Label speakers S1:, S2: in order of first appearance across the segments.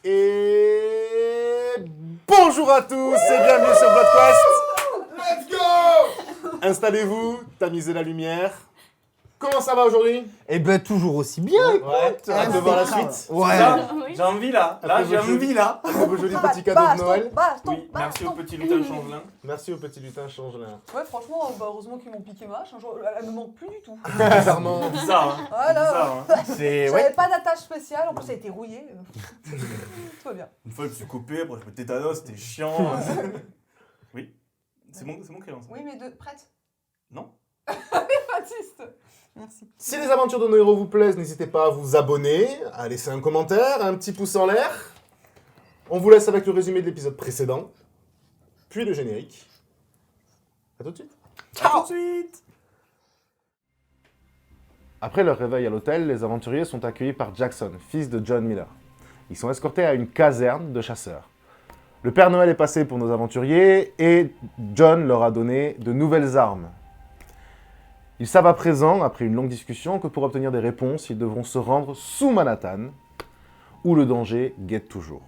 S1: Et bonjour à tous et bienvenue sur Bloodquest.
S2: Let's go!
S1: Installez-vous, tamisez la lumière. Comment ça va aujourd'hui?
S3: Eh ben toujours aussi bien.
S1: Ouais, hâte de voir la suite.
S3: Ouais.
S4: J'ai envie là.
S1: Après
S4: J'ai
S1: vos
S4: envie là.
S1: Après vos jolis petits cadeaux de Noël.
S4: Oui, merci au petit lutin changelin.
S1: Merci au petit lutin changelin.
S5: Ouais, franchement, heureusement qu'ils m'ont piqué ma hache. Un jour, elle me manque plus du tout.
S1: Bizarrement.
S4: Bizarre, hein.
S5: Voilà.
S4: Bizarre, hein.
S3: C'est
S5: J'avais pas d'attache spéciale, en plus elle était rouillée. Tout va bien.
S4: Une fois, je me suis coupé, après je me tétanos, c'était chiant. Oui. C'est mon crayon, ça.
S5: Oui, mais prête.
S4: Non.
S5: Baptiste. Merci.
S1: Si les aventures de nos héros vous plaisent, n'hésitez pas à vous abonner, à laisser un commentaire, un petit pouce en l'air. On vous laisse avec le résumé de l'épisode précédent, puis le générique. À tout de suite.
S4: À tout de suite.
S1: Après leur réveil à l'hôtel, les aventuriers sont accueillis par Jackson, fils de John Miller. Ils sont escortés à une caserne de chasseurs. Le Père Noël est passé pour nos aventuriers et John leur a donné de nouvelles armes. Ils savent à présent, après une longue discussion, que pour obtenir des réponses, ils devront se rendre sous Manhattan, où le danger guette toujours.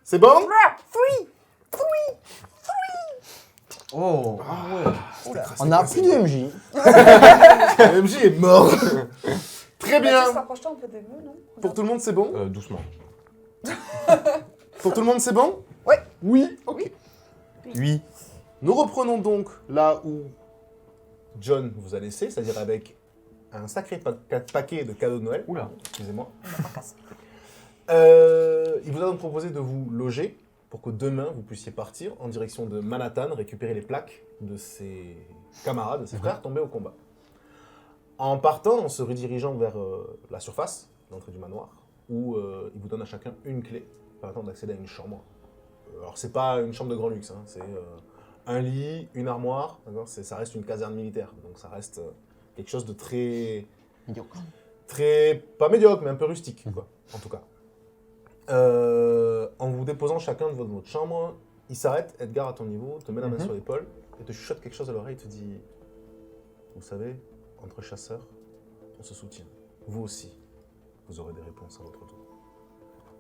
S1: C'est bon?
S3: Oh.
S1: Oula,
S3: On a plus de MJ.
S1: Le MJ est mort. Très bien.
S5: Baptiste, rapproche-toi un peu des vœux, non?
S1: Pour tout le monde, c'est bon?
S3: Doucement.
S1: Pour tout le monde, c'est bon?
S5: Ouais.
S1: Oui? Ok.
S3: Oui.
S1: Nous reprenons donc là où John vous a laissé, c'est-à-dire avec un sacré paquet de cadeaux de Noël.
S3: Oula.
S1: Excusez-moi. Il vous a donc proposé de vous loger pour que demain vous puissiez partir en direction de Manhattan, récupérer les plaques de ses camarades, de ses frères tombés au combat. En partant, en se redirigeant vers la surface, l'entrée du manoir, où il vous donne à chacun une clé permettant d'accéder à une chambre. Alors c'est pas une chambre de grand luxe, hein, c'est un lit, une armoire, d'accord, ça reste une caserne militaire, donc ça reste quelque chose de très...
S3: Médiocre.
S1: Très... pas médiocre, mais un peu rustique, quoi, en tout cas. En vous déposant chacun de votre chambre, il s'arrête, Edgar à ton niveau, te met la main sur l'épaule et te chuchote quelque chose à l'oreille, il te dit « Vous savez, entre chasseurs, on se soutient. Vous aussi, vous aurez des réponses à votre tour. »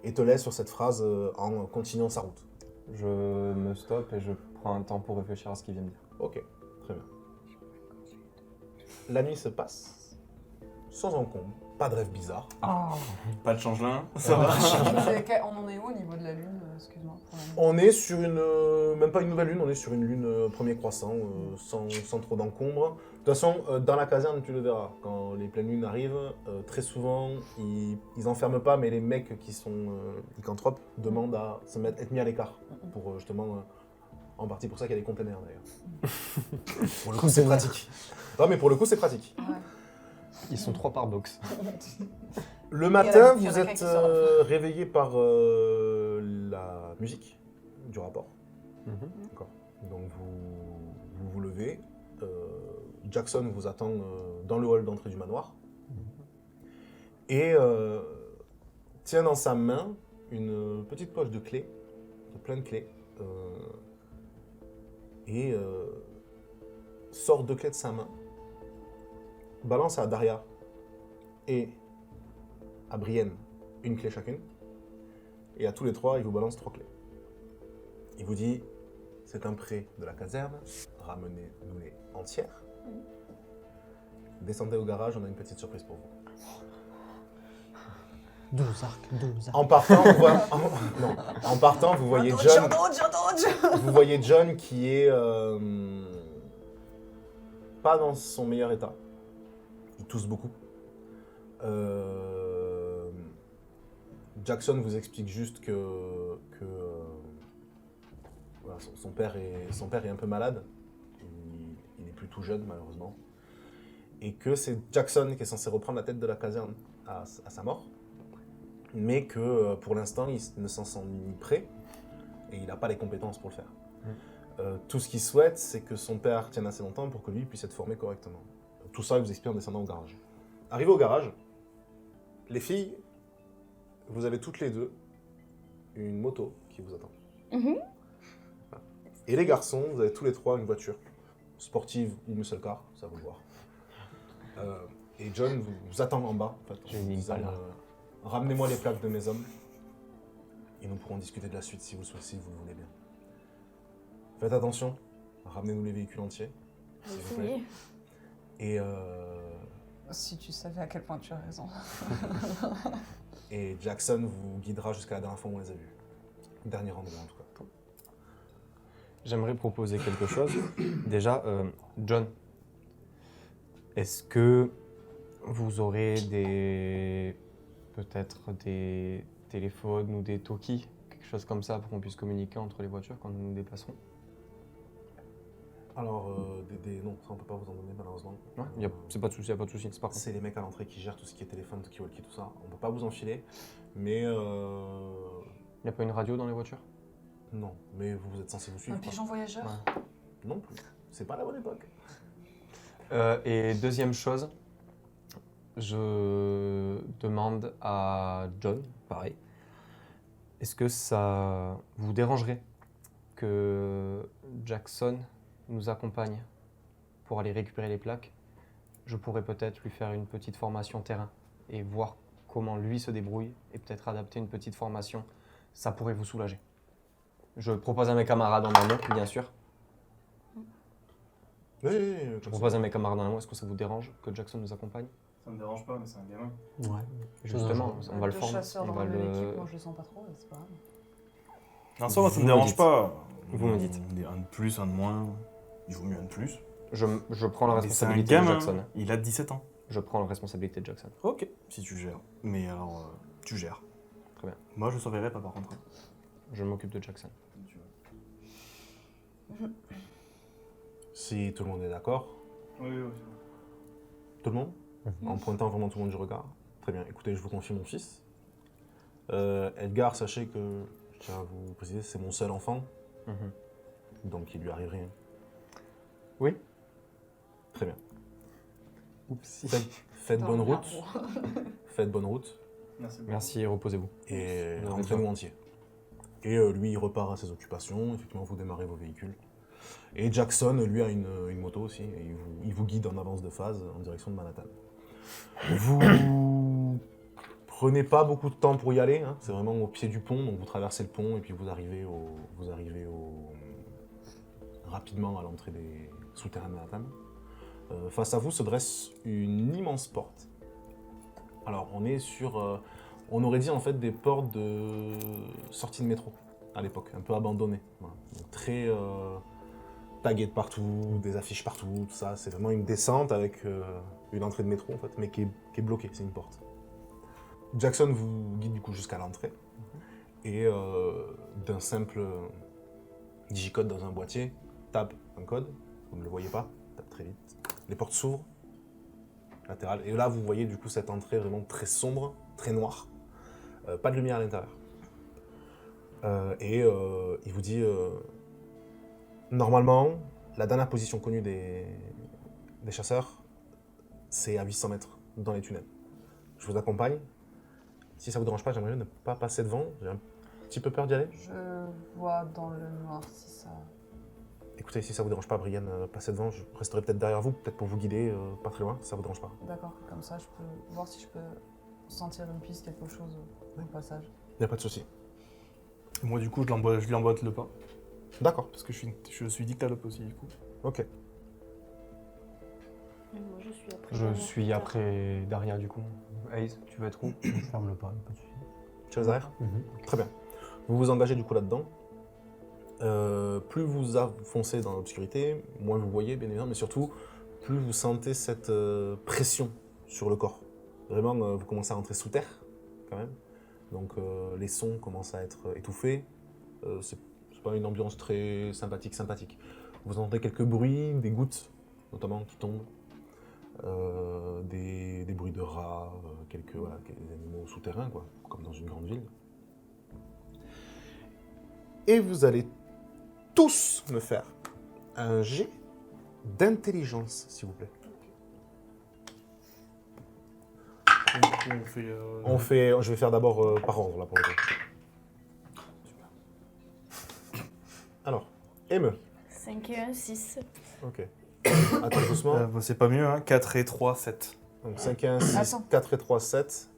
S1: Et te laisse sur cette phrase en continuant sa route.
S6: Je me stoppe et je prends un temps pour réfléchir à ce qu'il vient de dire.
S1: Ok, très bien. La nuit se passe, sans encombre. Pas de rêve bizarre.
S4: Pas de changelin, ça va.
S5: On en est où au niveau de la lune, excuse-moi. pour la lune
S1: On est sur même pas une nouvelle lune, on est sur une lune premier croissant, sans trop d'encombre. De toute façon, dans la caserne, tu le verras. Quand les pleines lunes arrivent, très souvent, ils enferment pas, mais les mecs qui sont lycanthropes demandent à être mis à l'écart. Pour justement, en partie pour ça qu'il y a des containers d'ailleurs. Pour le coup, c'est pratique. Non, mais pour le coup, c'est pratique.
S5: Ouais.
S6: Ils sont 3 par box.
S1: Le matin,
S5: il y en a
S1: vous
S5: qu'un
S1: êtes
S5: qui sort.
S1: réveillé par la musique du rapport. D'accord. Donc vous levez. Jackson vous attend dans le hall d'entrée du manoir. Et tient dans sa main une petite poche de clés, plein de clés. Et sort 2 clés de sa main. Balance à Daria et à Brienne une clé chacune. Et à tous les 3, il vous balance 3 clés. Il vous dit, c'est un prêt de la caserne, ramenez-nous-les entières. Descendez au garage, on a une petite surprise pour vous.
S3: 12 arcs.
S1: En partant, en partant, vous voyez John. Vous voyez John qui est pas dans son meilleur état. Il tousse beaucoup. Jackson vous explique juste que voilà, son père est un peu malade. Il est plus tout jeune malheureusement. Et que c'est Jackson qui est censé reprendre la tête de la caserne à sa mort. Mais que pour l'instant il ne s'en sent ni prêt et il n'a pas les compétences pour le faire. Tout ce qu'il souhaite, c'est que son père tienne assez longtemps pour que lui puisse être formé correctement. Tout ça, il vous explique en descendant au garage. Arrivé au garage, les filles, vous avez toutes les deux une moto qui vous attend. Voilà. Et les garçons, vous avez tous les 3 une voiture sportive ou muscle car, ça va vous voir. Et John vous attend en bas, en fait,
S6: J'ai
S1: en
S6: une
S1: vous disant,
S6: Impala.
S1: ramenez-moi les plaques de mes hommes et nous pourrons discuter de la suite si vous le voulez bien. Faites attention, ramenez-nous les véhicules entiers, s'il vous plaît. Et,
S5: Si tu savais à quel point tu as raison.
S1: et Jackson vous guidera jusqu'à la dernière fois où on les a vus. Dernier rendez-vous en tout cas.
S6: J'aimerais proposer quelque chose. Déjà, John, est-ce que vous aurez peut-être des téléphones ou des talkies, quelque chose comme ça pour qu'on puisse communiquer entre les voitures quand nous nous déplacerons?
S1: Alors, non, ça on peut pas vous en donner malheureusement.
S6: Ouais, c'est pas de souci, y a pas de souci. C'est par contre.
S1: C'est les mecs à l'entrée qui gèrent tout ce qui est téléphone, talkie-walkie, tout ça. On peut pas vous en filer, mais
S6: Y a pas une radio dans les voitures?
S1: non, mais vous êtes censé vous suivre.
S5: Un pigeon voyageur.
S6: Ouais.
S1: Non plus. C'est pas la bonne époque.
S6: Et deuxième chose, je demande à John, pareil, est-ce que ça vous dérangerait que Jackson nous accompagne pour aller récupérer les plaques? Je pourrais peut-être lui faire une petite formation terrain et voir comment lui se débrouille et peut-être adapter une petite formation. Ça pourrait vous soulager. Je propose à mes camarades en amont, bien sûr.
S1: Oui,
S6: Je propose à mes camarades en amont, est-ce que ça vous dérange que Jackson nous accompagne?
S4: Ça me dérange pas, mais c'est un gamin.
S3: Ouais.
S6: Justement, on va le
S5: Deux
S6: former.
S5: chasseurs
S6: On
S5: dans
S6: va
S5: la même
S6: le...
S5: équipe, moi je le sens pas trop, c'est pas grave.
S4: Non, ça, moi, ça
S6: Vous
S4: me
S6: me
S4: dérange
S6: dites.
S4: pas.
S6: Vous me dites.
S4: Un de plus, un de moins. Il vaut mieux un de plus.
S6: Je prends la
S4: Mais c'est un
S6: responsabilité de
S4: gamin.
S6: Jackson.
S4: Il a 17 ans.
S6: Je prends la responsabilité de Jackson.
S4: Ok, si tu gères. Mais alors, tu gères.
S6: Très bien.
S4: Moi, je surveillerai pas par contre.
S6: Je m'occupe de Jackson.
S1: Si tout le monde est d'accord.
S4: Oui, oui,
S1: Tout le monde En pointant vraiment tout le monde du regard. Très bien. Écoutez, je vous confie mon fils. Edgar, sachez que, je tiens à vous préciser, c'est mon seul enfant. Donc il lui arrive rien.
S6: Oui.
S1: Très bien.
S6: Oupsie.
S1: Faites bonne route. Faites bonne route.
S4: Merci.
S6: Merci, reposez-vous.
S1: Et
S6: Vous
S1: rentrez-nous entiers. Et lui, il repart à ses occupations. Effectivement, vous démarrez vos véhicules. Et Jackson, lui, a une moto aussi. Et il vous guide en avance de phase en direction de Manhattan. Vous prenez pas beaucoup de temps pour y aller. Hein. C'est vraiment au pied du pont. Donc vous traversez le pont et puis vous arrivez rapidement à l'entrée des souterrains de Manhattan. Face à vous se dresse une immense porte Alors, on est sur... on aurait dit en fait des portes de sortie de métro à l'époque, un peu abandonnées. Voilà. Donc, très taguées de partout, des affiches partout, tout ça. C'est vraiment une descente avec une entrée de métro en fait, mais qui est bloquée, c'est une porte. Jackson vous guide du coup jusqu'à l'entrée et d'un simple digicode dans un boîtier, tape un code, vous ne le voyez pas, tape très vite. Les portes s'ouvrent, latérales, et là vous voyez du coup cette entrée vraiment très sombre, très noire, pas de lumière à l'intérieur. Il vous dit, normalement, la dernière position connue des chasseurs, c'est à 800 mètres dans les tunnels. Je vous accompagne. Si ça vous dérange pas, j'aimerais ne pas passer devant. J'ai un petit peu peur d'y aller.
S5: Je vois dans le noir si ça...
S1: Écoutez, si ça vous dérange pas, Brian, passez devant. Je resterai peut-être derrière vous, peut-être pour vous guider, pas très loin, si ça vous dérange pas.
S5: D'accord, comme ça je peux voir si je peux sentir une piste, quelque chose au passage.
S1: Y a pas de souci.
S4: Moi, du coup, je lui emboîte le pas.
S1: D'accord.
S4: Parce que je suis dictalope aussi, du coup.
S1: Ok.
S7: Et moi, je suis après.
S6: Je
S7: Daria.
S6: suis après Daria du coup. Ace, tu vas être où?
S3: Je ferme le pas, pas de soucis.
S1: Tu restes derrière? Très bien. Vous vous engagez du coup là-dedans. Plus vous avancez dans l'obscurité, moins vous voyez, bien évidemment, mais surtout, plus vous sentez cette pression sur le corps. Vraiment, vous commencez à rentrer sous terre, quand même. Donc, les sons commencent à être étouffés. C'est pas une ambiance très sympathique. Vous entendez quelques bruits, des gouttes, notamment, qui tombent. Des bruits de rats, quelques animaux souterrains, quoi, comme dans une grande ville. Et vous allez tous me faire un jet d'intelligence, s'il vous plaît.
S4: Du coup, on fait...
S1: Je vais faire d'abord par ordre, là, pour le coup. Alors, Eme.
S7: 5 et 1, 6.
S1: Ok. Attends doucement.
S4: c'est pas mieux, hein. 4 et 3, 7.
S1: Donc 5 et 1, 6,
S5: Attends.
S1: 4 et 3, 7.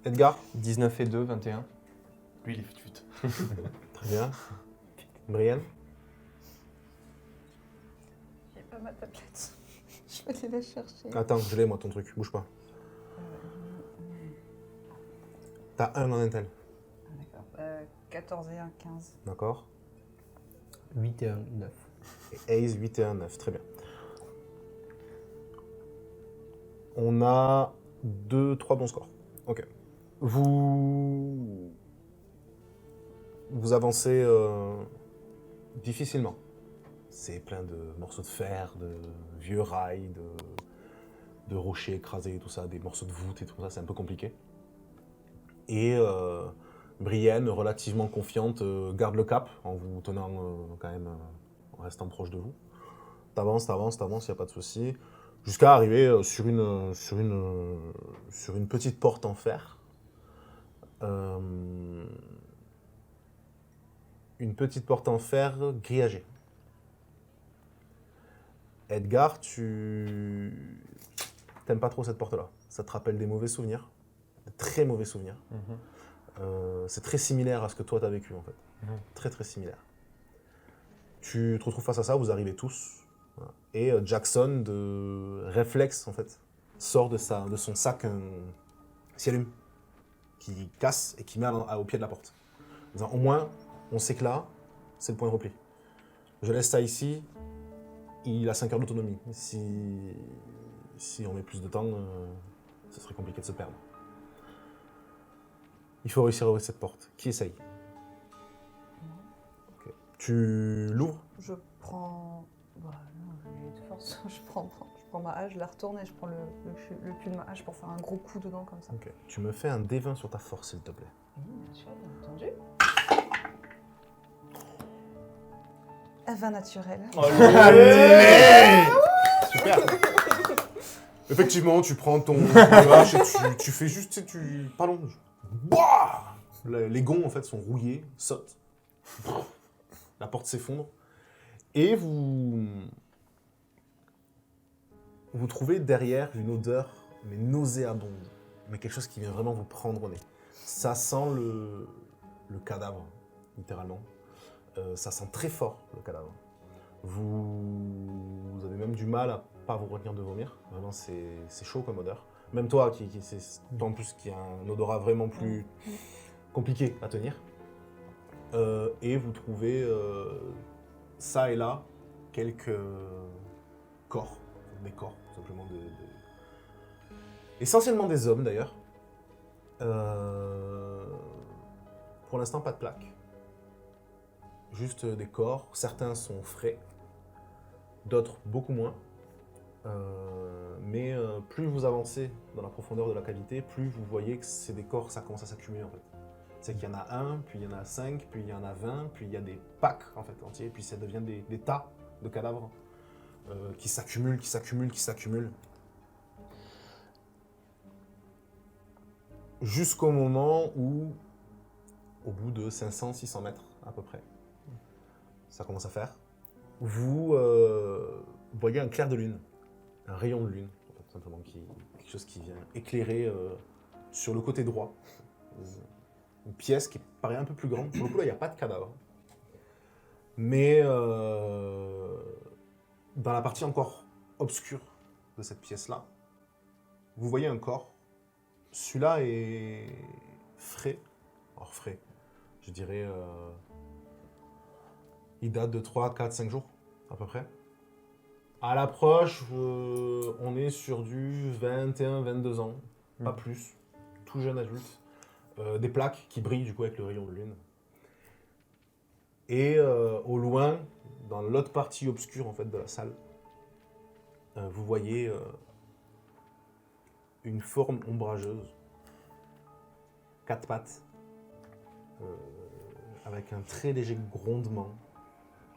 S1: Edgar.
S6: 19 et 2, 21.
S4: Lui, il est vite.
S1: Très bien. Brian.
S5: J'ai pas ma tablette. Je vais aller la chercher.
S1: Attends, je l'ai moi ton truc, bouge pas. T'as 1 en intel.
S5: D'accord. 14 et 1, 15.
S1: D'accord.
S3: 8 et 1, 9.
S1: Et Ace, 8 et 1, 9. Très bien. On a 3 bons scores. Ok. Vous avancez difficilement. C'est plein de morceaux de fer, de vieux rails, de rochers écrasés, tout ça, des morceaux de voûte et tout ça, c'est un peu compliqué. Et Brienne, relativement confiante, garde le cap en vous tenant quand même, en restant proche de vous. T'avances, il n'y a pas de souci. Jusqu'à arriver sur une petite porte en fer. Une petite porte en fer grillagée. Edgar, tu t'aimes pas trop cette porte-là. Ça te rappelle des mauvais souvenirs, de très mauvais souvenirs. C'est très similaire à ce que toi t'as vécu en fait. Très très similaire. Tu te retrouves face à ça, vous arrivez tous. Voilà. Et Jackson, de réflexe en fait, sort de son sac un allume qui casse et qui met au pied de la porte. En disant, au moins, on sait que là, c'est le point de repli. Je laisse ça ici, il a 5 heures d'autonomie. Si on met plus de temps, ce serait compliqué de se perdre. Il faut réussir à ouvrir cette porte. Qui essaye? Okay. Tu l'ouvres?
S5: Je prends... Bah non, j'ai de force. Je prends ma hache, je la retourne et je prends le cul de ma hache pour faire un gros coup dedans comme ça.
S1: Ok. Tu me fais un D20 sur ta force, s'il te plaît.
S5: Oui, bien sûr, bien entendu. 20 naturel.
S1: Super. Effectivement, tu prends ton hache et tu fais juste, pardon, bah les gonds en fait sont rouillés, sautent. La porte s'effondre et vous trouvez derrière une odeur mais nauséabonde, mais quelque chose qui vient vraiment vous prendre au nez. Ça sent le cadavre, littéralement. Ça sent très fort le cadavre. Vous avez même du mal à pas vous retenir de vomir. Vraiment, c'est chaud comme odeur. Même toi, toi en plus, qui a un odorat vraiment plus compliqué à tenir. Et vous trouvez ça et là quelques corps, des corps, tout simplement, essentiellement des hommes d'ailleurs. Pour l'instant, pas de plaques. Juste des corps. Certains sont frais, d'autres beaucoup moins. Mais plus vous avancez dans la profondeur de la cavité, plus vous voyez que c'est des corps, ça commence à s'accumuler en fait. C'est qu'il y en a un, puis il y en a 5, puis il y en a 20, puis il y a des packs en fait entiers, puis ça devient des tas de cadavres qui s'accumulent, qui s'accumulent, qui s'accumulent. Jusqu'au moment où, au bout de 500-600 mètres à peu près, ça commence à faire, vous voyez un clair de lune, un rayon de lune, en fait, tout simplement, quelque chose qui vient éclairer sur le côté droit. Une pièce qui paraît un peu plus grande. Pour le coup, là, il n'y a pas de cadavre. Mais dans la partie encore obscure de cette pièce-là, vous voyez un corps. Celui-là est frais. Alors frais, je dirais... il date de 3, 4, 5 jours, à peu près. À l'approche, on est sur du 21, 22 ans, pas plus. Tout jeune adulte. Des plaques qui brillent du coup avec le rayon de lune. Et au loin, dans l'autre partie obscure en fait de la salle, vous voyez une forme ombrageuse, 4 pattes, avec un très léger grondement,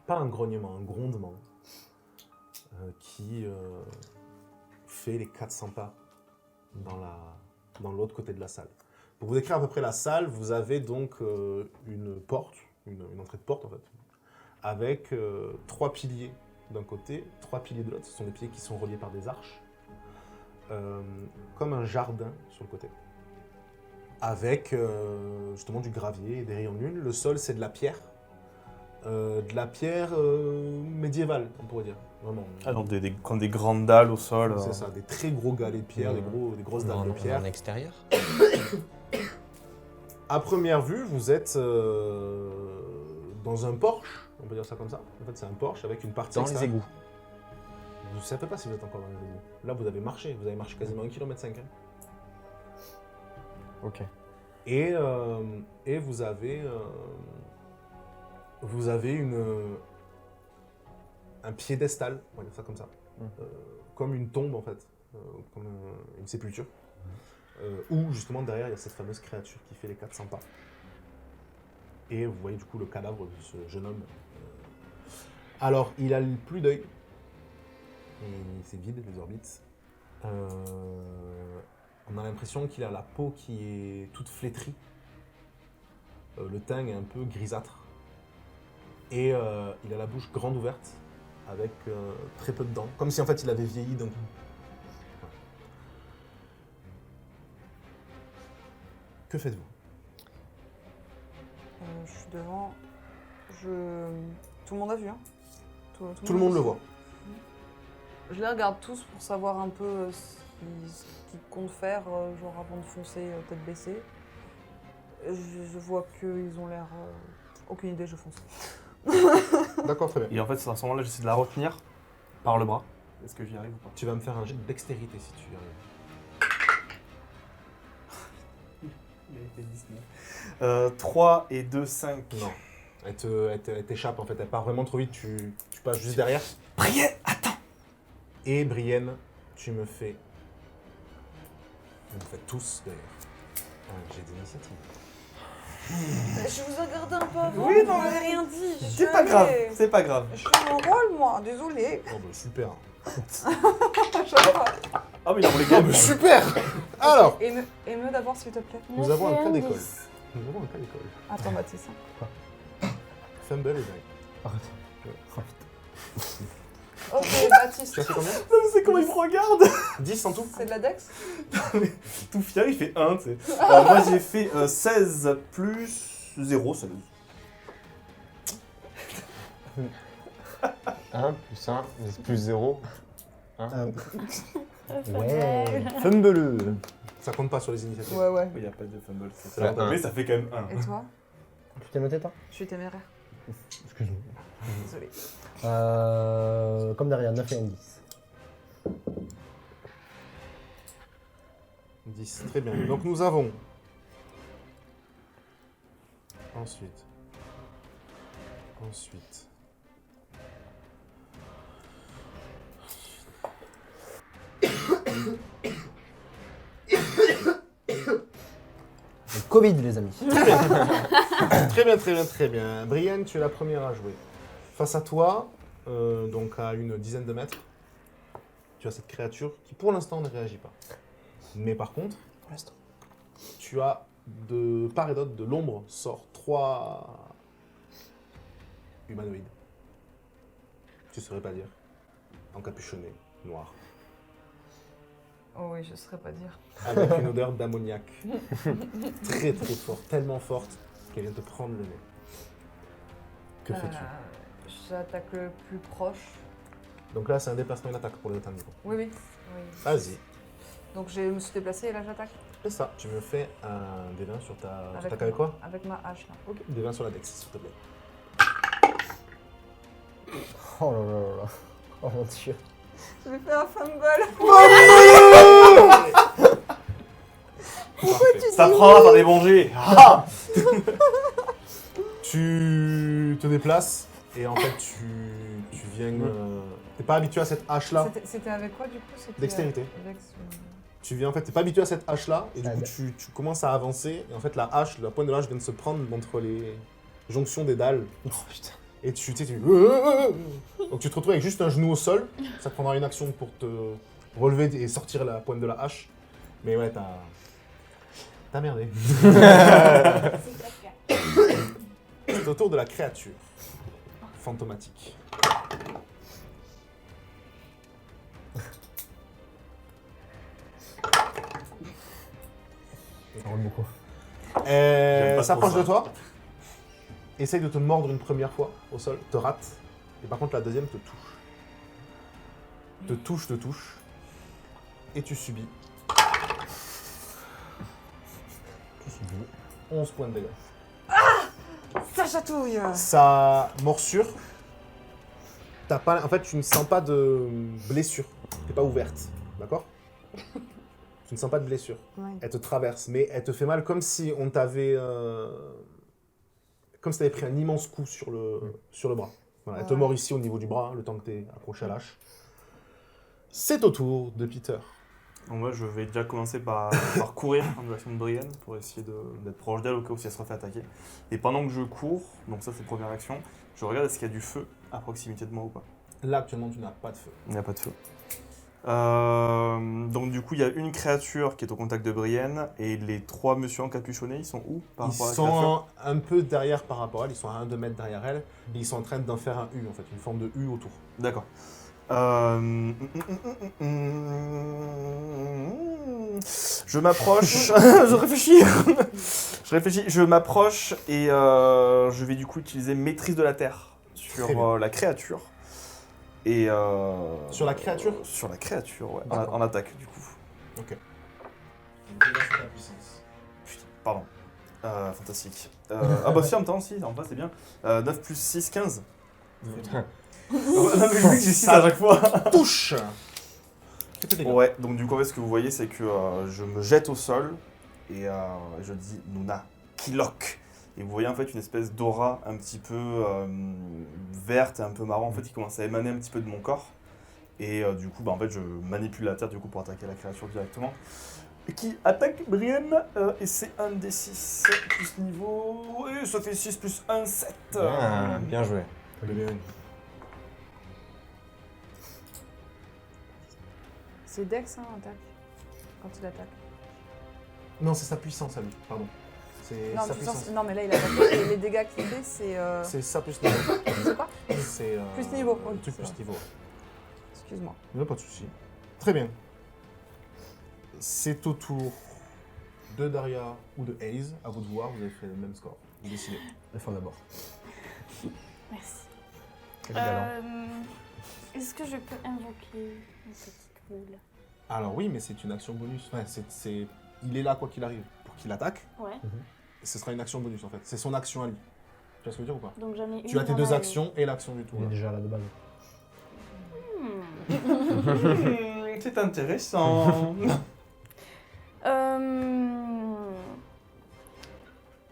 S1: pas un grognement, un grondement, qui fait les 400 pas dans l'autre côté de la salle. Pour vous décrire à peu près la salle, vous avez donc une porte, une entrée de porte en fait, avec 3 piliers d'un côté, 3 piliers de l'autre. Ce sont des piliers qui sont reliés par des arches, comme un jardin sur le côté, avec justement du gravier et des rayons de lune. Le sol, c'est de la pierre médiévale, on pourrait dire, vraiment.
S4: Ah, donc comme des grandes dalles au sol.
S1: C'est ça, des très gros galets de pierre, des grosses dalles de pierre.
S3: En extérieur.
S1: À première vue, vous êtes dans un Porsche, on peut dire ça comme ça. En fait, c'est un Porsche avec une partie
S6: Dans les
S1: extérieure.
S6: égouts.
S1: Vous ne savez pas si vous êtes encore dans les égouts. Là, vous avez marché quasiment 1,5 km.
S6: Ok.
S1: Et vous avez un piédestal, on va dire ça comme ça, comme une tombe en fait, comme une sépulture. Où justement derrière il y a cette fameuse créature qui fait les 400 pas. Et vous voyez du coup le cadavre de ce jeune homme. Alors il a plus d'œil, c'est vide les orbites. On a l'impression qu'il a la peau qui est toute flétrie. Le teint est un peu grisâtre. Et il a la bouche grande ouverte avec très peu de dents, comme si en fait il avait vieilli d'un coup. Que faites-vous?
S5: Je suis devant. Tout le monde a vu, hein?
S1: Tout le monde le voit.
S5: Je les regarde tous pour savoir un peu ce qu'ils comptent faire, genre avant de foncer tête baissée. Je vois qu'ils ont l'air... aucune idée, je fonce.
S1: D'accord, très bien.
S4: Et en fait, à ce moment-là, j'essaie de la retenir par le bras. Est-ce que j'y arrive ou pas?
S1: Tu vas me faire un jet de dextérité si tu y arrives.
S4: Il a été 19. 3 et 2, 5.
S1: Non. Elle t'échappe en fait, elle part vraiment trop vite, tu passes juste derrière.
S4: Brienne, attends!
S1: Et Brienne, tu me fais... Vous me faites tous d'ailleurs un jet d'initiative.
S5: Je vous ai regardé un peu avant,
S4: Oui,
S5: vous
S4: non,
S5: m'avez rien dit.
S4: C'est pas grave, c'est pas grave.
S5: Je fais mon rôle, moi, désolé.
S1: Oh bah super.
S4: Ah mais il a roulé game.
S1: Super. Alors,
S5: Émeu d'abord, s'il te plaît.
S1: nous avons un cas
S7: 9 et
S1: d'école.
S7: 10.
S1: Nous avons un cas d'école.
S5: Attends, Baptiste.
S1: Fumble et dingue.
S5: Ok, Baptiste.
S1: Tu as fait combien?
S4: C'est comment il me regarde.
S1: 10 en tout?
S5: C'est de la Dex?
S4: Tout fier, il fait 1, tu sais. Moi j'ai fait 16 plus 0, ça veut dire.
S6: 1 plus 1 plus 0.
S3: Ouais.
S1: Fumble. Ça compte pas sur les initiatives.
S5: Ouais, ouais.
S4: Il n'y a pas de fumble, c'est
S6: Ouais,
S4: ça.
S6: un.
S4: Mais ça fait quand même 1.
S5: Et toi?
S3: Tu t'es noté, toi?
S5: Je suis téméraire.
S3: Excuse-moi.
S5: Désolée.
S3: Comme derrière, 9 et un 10.
S1: 10, très bien. Donc nous avons... Ensuite...
S3: Le Covid, les amis.
S1: Très bien. Brienne, tu es la première à jouer. Face à toi, donc à une dizaine de mètres, tu as cette créature qui pour l'instant ne réagit pas. Mais par contre,
S3: Pour l'instant.
S1: tu as de part et d'autre de l'ombre sort 3 humanoïdes. Tu saurais pas dire. Encapuchonnés, noirs.
S5: Oh oui, je saurais pas dire.
S1: Avec une odeur d'ammoniac. Très forte, tellement forte qu'elle vient te prendre le nez. Que fais-tu
S5: J'attaque le plus proche.
S1: Donc là, c'est un déplacement et une attaque pour les atteindre.
S5: Oui, oui.
S1: Vas-y,
S5: Donc je me suis déplacée et là j'attaque.
S1: fais ça. Tu me fais un D20 sur ta... Tu
S5: Avec
S1: attaques avec quoi
S5: Avec ma hache là.
S1: Ok, D20 sur la dex, s'il te plaît.
S3: Oh là là là là. Oh mon dieu.
S5: Je vais faire un fumble.
S1: Parfait.
S4: Ça prend à faire des bongés. Ah
S1: Tu te déplaces et en fait, tu viens... T'es pas habitué à cette hache-là.
S5: C'était avec quoi du coup? C'était,
S1: Dextérité.
S5: Dex,
S1: Tu viens en fait, t'es pas habitué à cette hache-là et du
S3: Ah,
S1: coup
S3: bah.
S1: tu commences à avancer et en fait la hache, la pointe de la hache vient de se prendre entre les jonctions des dalles.
S6: Oh putain.
S1: Et tu sais, donc tu te retrouves avec juste un genou au sol. Ça te prendra une action pour te relever et sortir la pointe de la hache. Mais ouais, t'as merdé. C'est au tour de la créature fantomatique.
S3: Ça roule beaucoup.
S4: J'aime pas trop
S1: S'approche
S4: ça.
S1: de toi. Essaye de te mordre une première fois au sol, te rate. Et par contre, la deuxième te touche. Te touche. Et tu subis
S3: Je suis dit.
S1: 11 points de dégâts.
S5: Ça chatouille.
S1: Sa morsure, en fait, tu ne sens pas de blessure. T'es pas ouverte, d'accord? Tu ne sens pas de blessure.
S5: Ouais.
S1: Elle te traverse, mais elle te fait mal comme si on t'avait... Comme si t'avais pris un immense coup sur le bras. Voilà, elle te
S5: Ouais.
S1: mord ici au niveau du bras, le temps que t'es approché à l'âche. C'est au tour de Peter.
S4: Donc moi je vais déjà commencer par courir en direction de Brienne pour essayer d'être proche d'elle au cas où si elle se refait attaquer. Et pendant que je cours, donc ça c'est la première action, je regarde est-ce qu'il y a du feu à proximité de moi ou pas.
S1: Là, actuellement, tu n'as pas de feu.
S4: Il n'y a pas de feu. Donc du coup il y a une créature qui est au contact de Brienne et les 3 messieurs encapuchonnés, ils sont où par
S1: Ils
S4: rapport à la créature
S1: sont un peu derrière par rapport à elle, ils sont à 1-2 mètres derrière elle, et ils sont en train d'en faire un U, en fait, une forme de U autour.
S4: D'accord. Je m'approche. Je réfléchis. Je m'approche et je vais du coup utiliser maîtrise de la terre
S1: Très bien.
S4: sur la créature. Et
S1: Sur la créature
S4: Sur la créature, ouais.
S1: D'accord.
S4: En attaque du coup.
S1: Ok.
S4: Putain, pardon. Fantastique. Ah bah si en même temps, si, en fait c'est bien. 9 plus 6, 15. Non mais je dis que j'ai 6 à chaque fois.
S1: Touche. Fais tes dégâts.
S4: Ouais, donc du coup, en fait, ce que vous voyez, c'est que je me jette au sol et je dis Nuna, Kilok. Et vous voyez en fait une espèce d'aura un petit peu verte et un peu marron en fait qui commence à émaner un petit peu de mon corps. Et du coup, bah, en fait, je manipule la terre du coup pour attaquer la créature directement. Et qui attaque Brienne et c'est un des 6 plus niveau. Et ça fait 6 plus 1, 7.
S6: Bien joué.
S1: Bien.
S5: C'est Dex, hein, attaque. Quand il attaque.
S1: Non, c'est sa puissance à lui, pardon. C'est
S5: Non,
S1: sa
S5: puissance-
S1: puissance.
S5: non, mais là il a attaqué et les dégâts qu'il fait, c'est.
S1: C'est ça plus niveau.
S5: C'est quoi?
S1: C'est
S5: Plus niveau, oui,
S1: truc
S5: c'est
S1: plus
S5: vrai.
S1: niveau.
S5: Excuse-moi.
S1: Non, pas de souci. Très bien. C'est au tour de Daria ou de Haze. À vous de voir, vous avez fait le même score. Vous décidez.
S3: Le fond d'abord.
S7: Merci.
S3: Quel galant.
S7: Est-ce que je peux invoquer une petite boule?
S1: Alors oui, mais c'est une action bonus. Enfin, il est là quoi qu'il arrive. Pour qu'il attaque,
S7: Ouais.
S1: ce sera une action bonus en fait. C'est son action à lui. Tu vois ce que je veux dire ou pas?
S7: Donc j'en ai une.
S1: Tu as tes
S7: j'en
S1: deux
S7: ai une.
S1: actions et l'action du tour.
S3: Il est
S1: là.
S3: déjà là de base.
S4: C'est intéressant.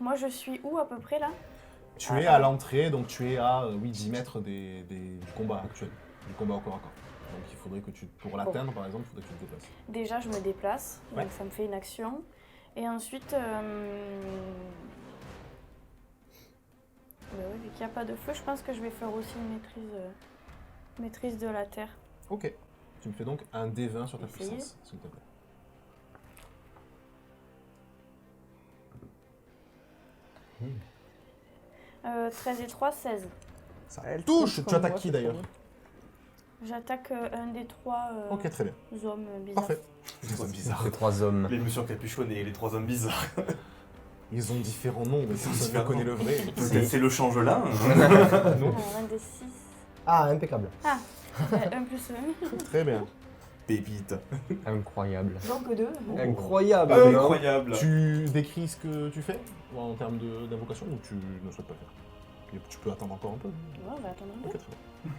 S7: Moi je suis où à peu près là?
S1: Tu es à l'entrée, donc tu es à 10 mètres du combat actuel, du combat au corps à corps. Donc il faudrait que pour l'atteindre par exemple, il faudrait que tu te déplaces.
S7: Déjà je me déplace,
S1: Ouais.
S7: donc ça me fait une action. Et ensuite, bah oui, vu qu'il n'y a pas de feu, je pense que je vais faire aussi une maîtrise de la terre.
S1: Ok. Tu me fais donc un D20 sur ta
S7: Essayez.
S1: puissance, s'il te plaît.
S7: 13 et 3, 16.
S1: Ça
S5: Elle
S1: touche.
S5: touche
S1: Tu
S5: comme
S1: attaques
S5: moi,
S1: qui
S5: c'est
S1: d'ailleurs?
S5: bien.
S7: J'attaque un des trois
S1: Ok, très bien.
S7: hommes bizarres.
S1: Parfait. Ils sont bizarres.
S6: Les 3 hommes.
S4: Les monsieur capuchon et les 3 hommes bizarres.
S1: Ils ont différents noms, mais personne ne
S4: différents.
S1: connaît le vrai.
S4: C'est le changelin.
S1: Non.
S7: Alors, un des 6.
S3: Ah, impeccable.
S7: 1 plus 1.
S1: Très bien.
S4: Pépite.
S6: Incroyable.
S5: Donc 2.
S6: Incroyable.
S4: Incroyable.
S1: Tu décris ce que tu fais en termes d'invocation ou tu ne souhaites pas le faire? Et tu peux attendre encore un peu.
S7: Ouais, on va attendre un
S1: Ok,
S7: peu.
S1: très bien.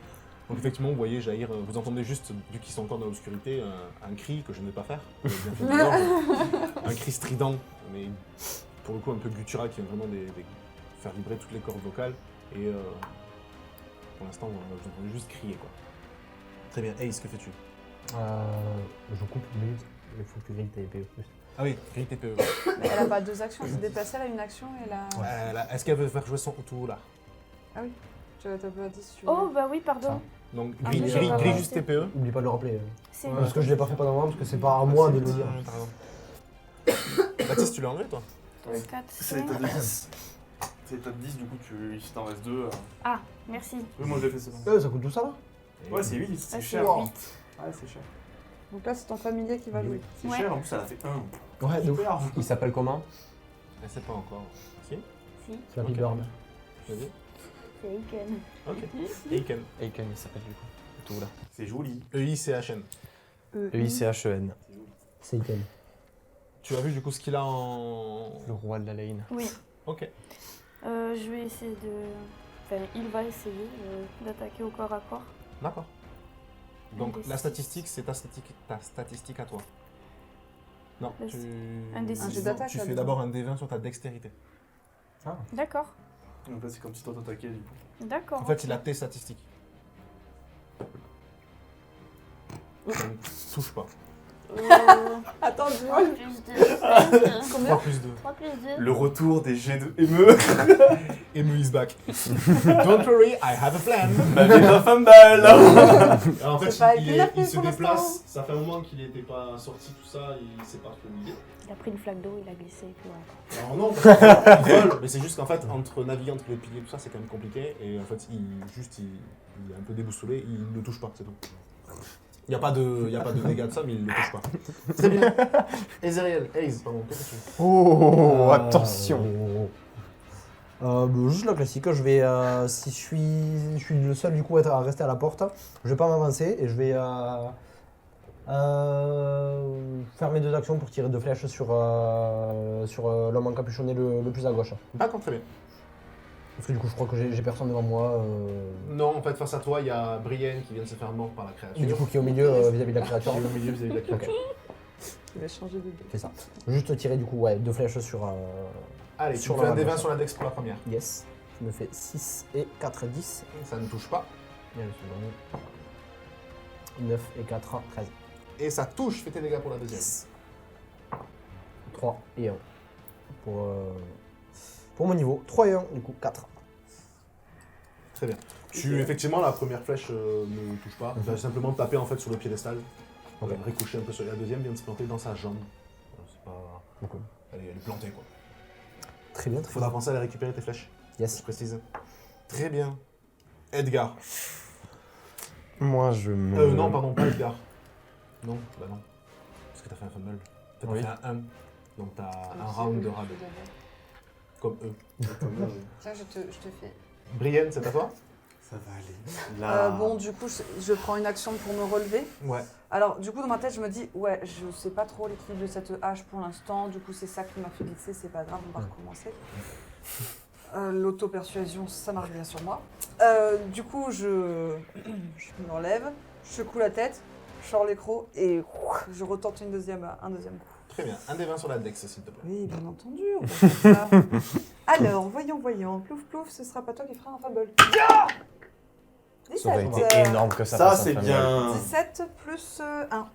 S1: Donc effectivement, vous voyez jaillir, vous entendez juste, vu qu'ils sont encore dans l'obscurité, un cri que je ne vais pas faire. Vous avez bien fait de voir. Un cri strident, mais pour le coup un peu guttural, qui vient vraiment faire vibrer toutes les cordes vocales. Et pour l'instant, vous entendez juste crier, quoi. Très bien. Ace, que fais-tu?
S3: Je coupe, mais il faut que tu grilles tes PE plus.
S1: Ah oui, grille tes PE.
S5: Mais elle a pas deux actions, elle s'est déplacée, elle a une action et elle a.
S1: Est-ce qu'elle veut faire jouer son auto là?
S5: Tu as pas dit si tu
S7: Oh, bah oui, pardon.
S1: Donc
S7: Ah,
S1: grille,
S7: mais j'ai
S1: grille-
S7: pas
S1: grille
S7: pensé.
S1: juste tes PE.
S3: Oublie pas de le rappeler.
S7: C'est
S3: Parce que je l'ai pas fait pendant un moment, parce que c'est pas à moi de le dire.
S1: Baptiste, tu l'as enlevé toi?
S7: 4,
S4: C'est
S7: 5.
S4: l'état de 10. C'est l'état de 10, du coup, si t'en restes 2.
S7: Ah, merci.
S4: Oui, moi j'ai fait ça.
S3: Ça coûte tout ça là?
S4: Ouais, c'est 8,
S7: Ah,
S4: c'est
S7: c'est
S4: cher.
S7: 8.
S4: Ouais, c'est cher.
S5: Donc là, c'est ton familier qui va jouer.
S4: C'est
S7: Ouais.
S4: cher, en plus, elle a fait 1.
S3: Ouais, de ouf.
S4: Super.
S6: Il s'appelle comment?
S1: Elle sait pas encore. Si?
S7: Si,
S3: C'est la
S1: Ok.
S3: Bird.
S1: Vas-y.
S7: c'est Aiken.
S1: Ok. Aiken.
S6: Aiken, il s'appelle du coup. Tout là.
S4: C'est joli.
S1: EICHN.
S6: EICHEN.
S3: C'est Iken.
S1: Tu as vu du coup ce qu'il a en.
S6: Le roi de la lane.
S7: Oui.
S1: Ok.
S7: Je vais essayer de. Enfin, il va essayer d'attaquer au corps à corps.
S1: D'accord. Donc
S7: Un des
S1: la
S7: six.
S1: statistique, c'est ta statistique à toi. Non,
S7: Le
S1: tu.
S7: un des
S5: Un
S7: six.
S5: jet d'attaque,
S1: Tu
S5: là,
S1: fais
S5: dedans.
S1: d'abord un D20 sur ta dextérité.
S7: D'accord.
S4: En fait, c'est comme si toi t'attaquais, du coup.
S7: D'accord.
S1: En fait, il a tes statistiques. Ça ne touche pas.
S5: Attends, dis-moi.
S7: 3 plus 2. 5.
S1: 3 plus 2.
S7: 3 plus 2.
S4: Le retour des jets de émeu.
S1: Emu is back. Don't worry, I have a plan.
S4: Ma vie de fumble.
S1: Alors, en fait,
S5: C'est pas
S1: il,
S5: avec la
S1: il
S5: pluie
S1: se
S5: pour
S1: déplace.
S5: l'instant.
S1: Ça fait un moment qu'il n'était pas sorti, tout ça. Il sait pas trop où il est.
S7: Il a pris une flaque d'eau, il a glissé et puis voilà.
S1: Alors non, parce qu'il vole, mais c'est juste qu'en fait, entre naviguer entre les piliers, tout ça, c'est quand même compliqué. Et en fait, il est un peu déboussolé, il ne touche pas, c'est tout. Il n'y a pas de dégâts de ça, mais il ne le touche pas. Très bien. Ezreal, Ace, pardon, qu'est-ce que tu fais?
S6: Oh, attention.
S3: Juste la classique, je vais, si je suis le seul du coup à rester à la porte, je vais pas m'avancer et je vais faire mes 2 actions pour tirer 2 flèches sur l'homme encapuchonné le plus à gauche.
S1: D'accord, très bien.
S3: Parce que du coup je crois que j'ai personne devant moi.
S1: Non, en fait, face à toi, il y a Brienne qui vient de se faire mordre par la créature.
S3: Et du coup qui est au milieu vis-à-vis de la créature.
S1: Qui est au milieu vis-à-vis de la créature.
S5: Il va changer de dé.
S3: Fais ça. Juste tirer du coup 2 flèches sur...
S1: Allez, tu
S3: Sur
S1: me fais
S3: la
S1: un D20
S3: gauche.
S1: sur la dex pour la première.
S3: Yes. Je me fais 6 et 4, 10.
S1: Ça ne touche pas.
S3: Bien le second. 9 et 4, 13.
S1: Et ça touche, fais tes dégâts pour la deuxième.
S3: 3 et 1. Pour mon niveau. 3 et 1, du coup 4.
S1: Très bien. Effectivement, la première flèche ne touche pas. Tu vas simplement taper en fait sur le piédestal.
S3: Ok.
S1: Ricochet un peu sur la deuxième, vient de se planter dans sa jambe. C'est pas...
S3: Ok.
S1: Elle est plantée quoi.
S3: Très bien,
S1: Il
S3: très
S1: faudra
S3: bien.
S1: penser à aller récupérer tes flèches, je
S3: Yes.
S1: précise. Très bien. Edgar.
S6: Moi, je me.
S1: Non, pardon, pas Edgar. Non, bah non. Parce que t'as fait un fumble. T'as
S6: Oui.
S1: fait un 1. Donc t'as un round de rad. Comme eux.
S5: Tiens, je te fais.
S1: Brienne, c'est à toi?
S4: Ça va aller. Là.
S5: Bon, du coup, je prends une action pour me relever.
S1: Ouais.
S5: Alors, du coup, dans ma tête, je me dis, ouais, je sais pas trop l'équilibre de cette hache pour l'instant. Du coup, c'est ça qui m'a fait glisser, c'est pas grave, on va recommencer. L'auto-persuasion, ça marche bien sur moi. Du coup, je me relève, je secoue la tête, je sors l'écrou et je retente un deuxième coup.
S1: Très bien. Un des 20 sur la dex, s'il te plaît.
S5: Oui, bien entendu, on peut faire ça. Alors, voyons. Plouf, plouf, ce sera pas toi qui fera un fumble. 17.
S3: Ça aurait été énorme que ça
S4: Ça,
S3: fasse un
S4: c'est
S3: fumble.
S4: bien.
S5: 17 plus 1.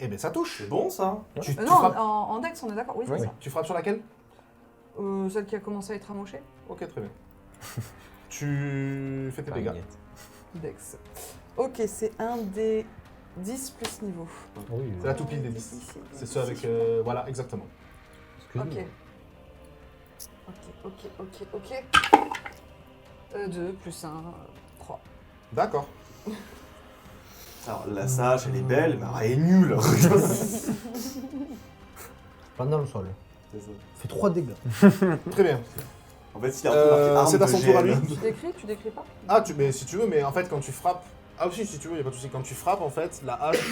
S1: Eh ben ça touche.
S4: C'est bon, ça.
S1: Tu
S5: Non,
S1: frappes.
S5: en dex, on est d'accord. Oui, c'est
S3: Oui.
S5: ça.
S1: Tu frappes sur laquelle?
S5: Celle qui a commencé à être amochée.
S1: Ok, très bien. Tu fais tes dégâts.
S3: Pareillette.
S5: Dex. Ok, c'est un des 10 plus niveau.
S3: Oui,
S1: C'est la toupie des 10. C'est ceux avec... voilà, exactement.
S5: Ok. Ok. 2 plus 1, 3.
S1: D'accord.
S4: Alors, la sage, elle est belle, mais elle est nulle.
S3: Plante dans le sol.
S4: C'est ça.
S3: Fait 3 dégâts.
S1: Très bien.
S4: En fait, s'il y a un peu marqué arme
S1: c'est à
S4: de
S1: son tour à lui.
S4: GN.
S5: Tu décris pas?
S1: Ah, mais si tu veux, mais en fait, quand tu frappes... Ah aussi, si tu veux, il a pas de souci. Quand tu frappes, en fait, la hache,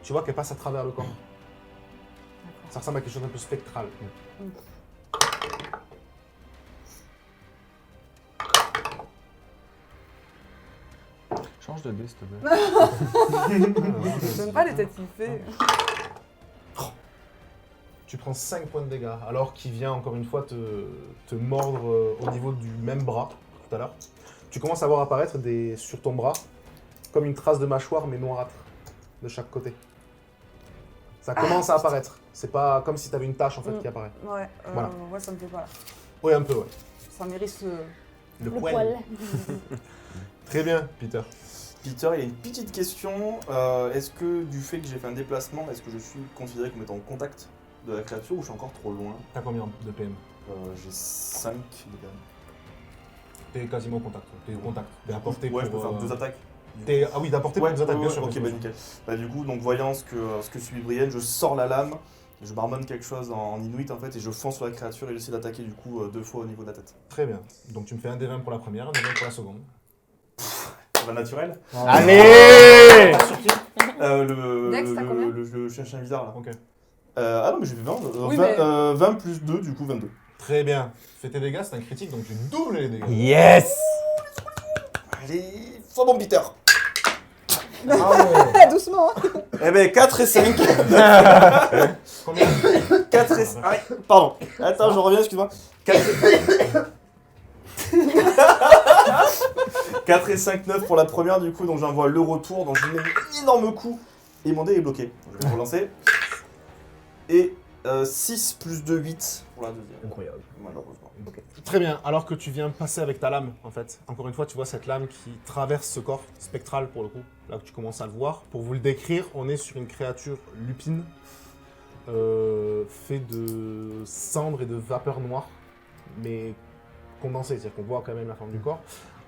S1: tu vois qu'elle passe à travers le corps. Ça ressemble à quelque chose d'un peu spectral.
S6: Change de dé, s'il te plaît.
S5: J'aime pas les têtes qu'il fait.
S1: Tu prends 5 points de dégâts, alors qu'il vient encore une fois te mordre au niveau du même bras, tout à l'heure. Tu commences à voir apparaître sur ton bras, comme une trace de mâchoire, mais noirâtre, de chaque côté. Ça commence à apparaître. C'est pas comme si tu avais une tache en fait qui apparaît.
S5: Ouais,
S1: Voilà.
S5: ouais, ça me fait pas.
S1: Oui, un peu, ouais.
S5: Ça mérite
S1: Le
S7: Le
S1: poil.
S7: poil.
S1: Très bien, Peter.
S4: Peter, il y a une petite question. Est-ce que du fait que j'ai fait un déplacement, est-ce que je suis considéré comme étant en contact de la créature ou je suis encore trop loin?
S1: T'as combien de PM?
S4: J'ai 5 de PM.
S1: T'es quasiment au contact. T'es au contact. T'es à portée
S4: Ouais, je
S1: pour,
S4: peux faire 2 attaques.
S1: Ah oui, d'apporter pour deux attaques, bien sûr.
S4: Ok, bah nickel. Bah, du coup, donc voyant ce que subit Brienne, je sors la lame, je marmonne quelque chose en inuit en fait, et je fonce sur la créature et j'essaie d'attaquer du coup 2 fois au niveau de la tête.
S1: Très bien. Donc tu me fais un D20 pour la première, un D20 pour la seconde.
S4: Ça va naturel.
S3: Allez
S1: Sur qui?
S5: Dex, t'as combien
S4: le chien bizarre là.
S1: Ok.
S4: Ah non, mais j'ai fait 20.
S5: Oui,
S4: 20 plus 2, du coup 22.
S1: Très bien. Fais tes dégâts, c'est un critique, donc tu doubles les dégâts.
S3: Yes.
S4: Allez, sois bon Peter.
S3: Ah ouais.
S5: doucement.
S4: Eh ben 4 et 5.
S1: Combien?
S4: 4 et 5. Ah, ouais, pardon. Attends, je reviens, excuse-moi. 4 et 5, 9 pour la première, du coup, donc j'envoie le retour, donc je mets un énorme coup et mon dé est bloqué. Je vais relancer. Et 6 plus 2, 8 pour la deuxième.
S3: Incroyable.
S4: Malheureusement.
S1: Très bien. Alors que tu viens passer avec ta lame, en fait. Encore une fois, tu vois cette lame qui traverse ce corps spectral pour le coup. Là que tu commences à le voir. Pour vous le décrire, on est sur une créature lupine, fait de cendres et de vapeur noire, mais condensée, c'est-à-dire qu'on voit quand même la forme du corps,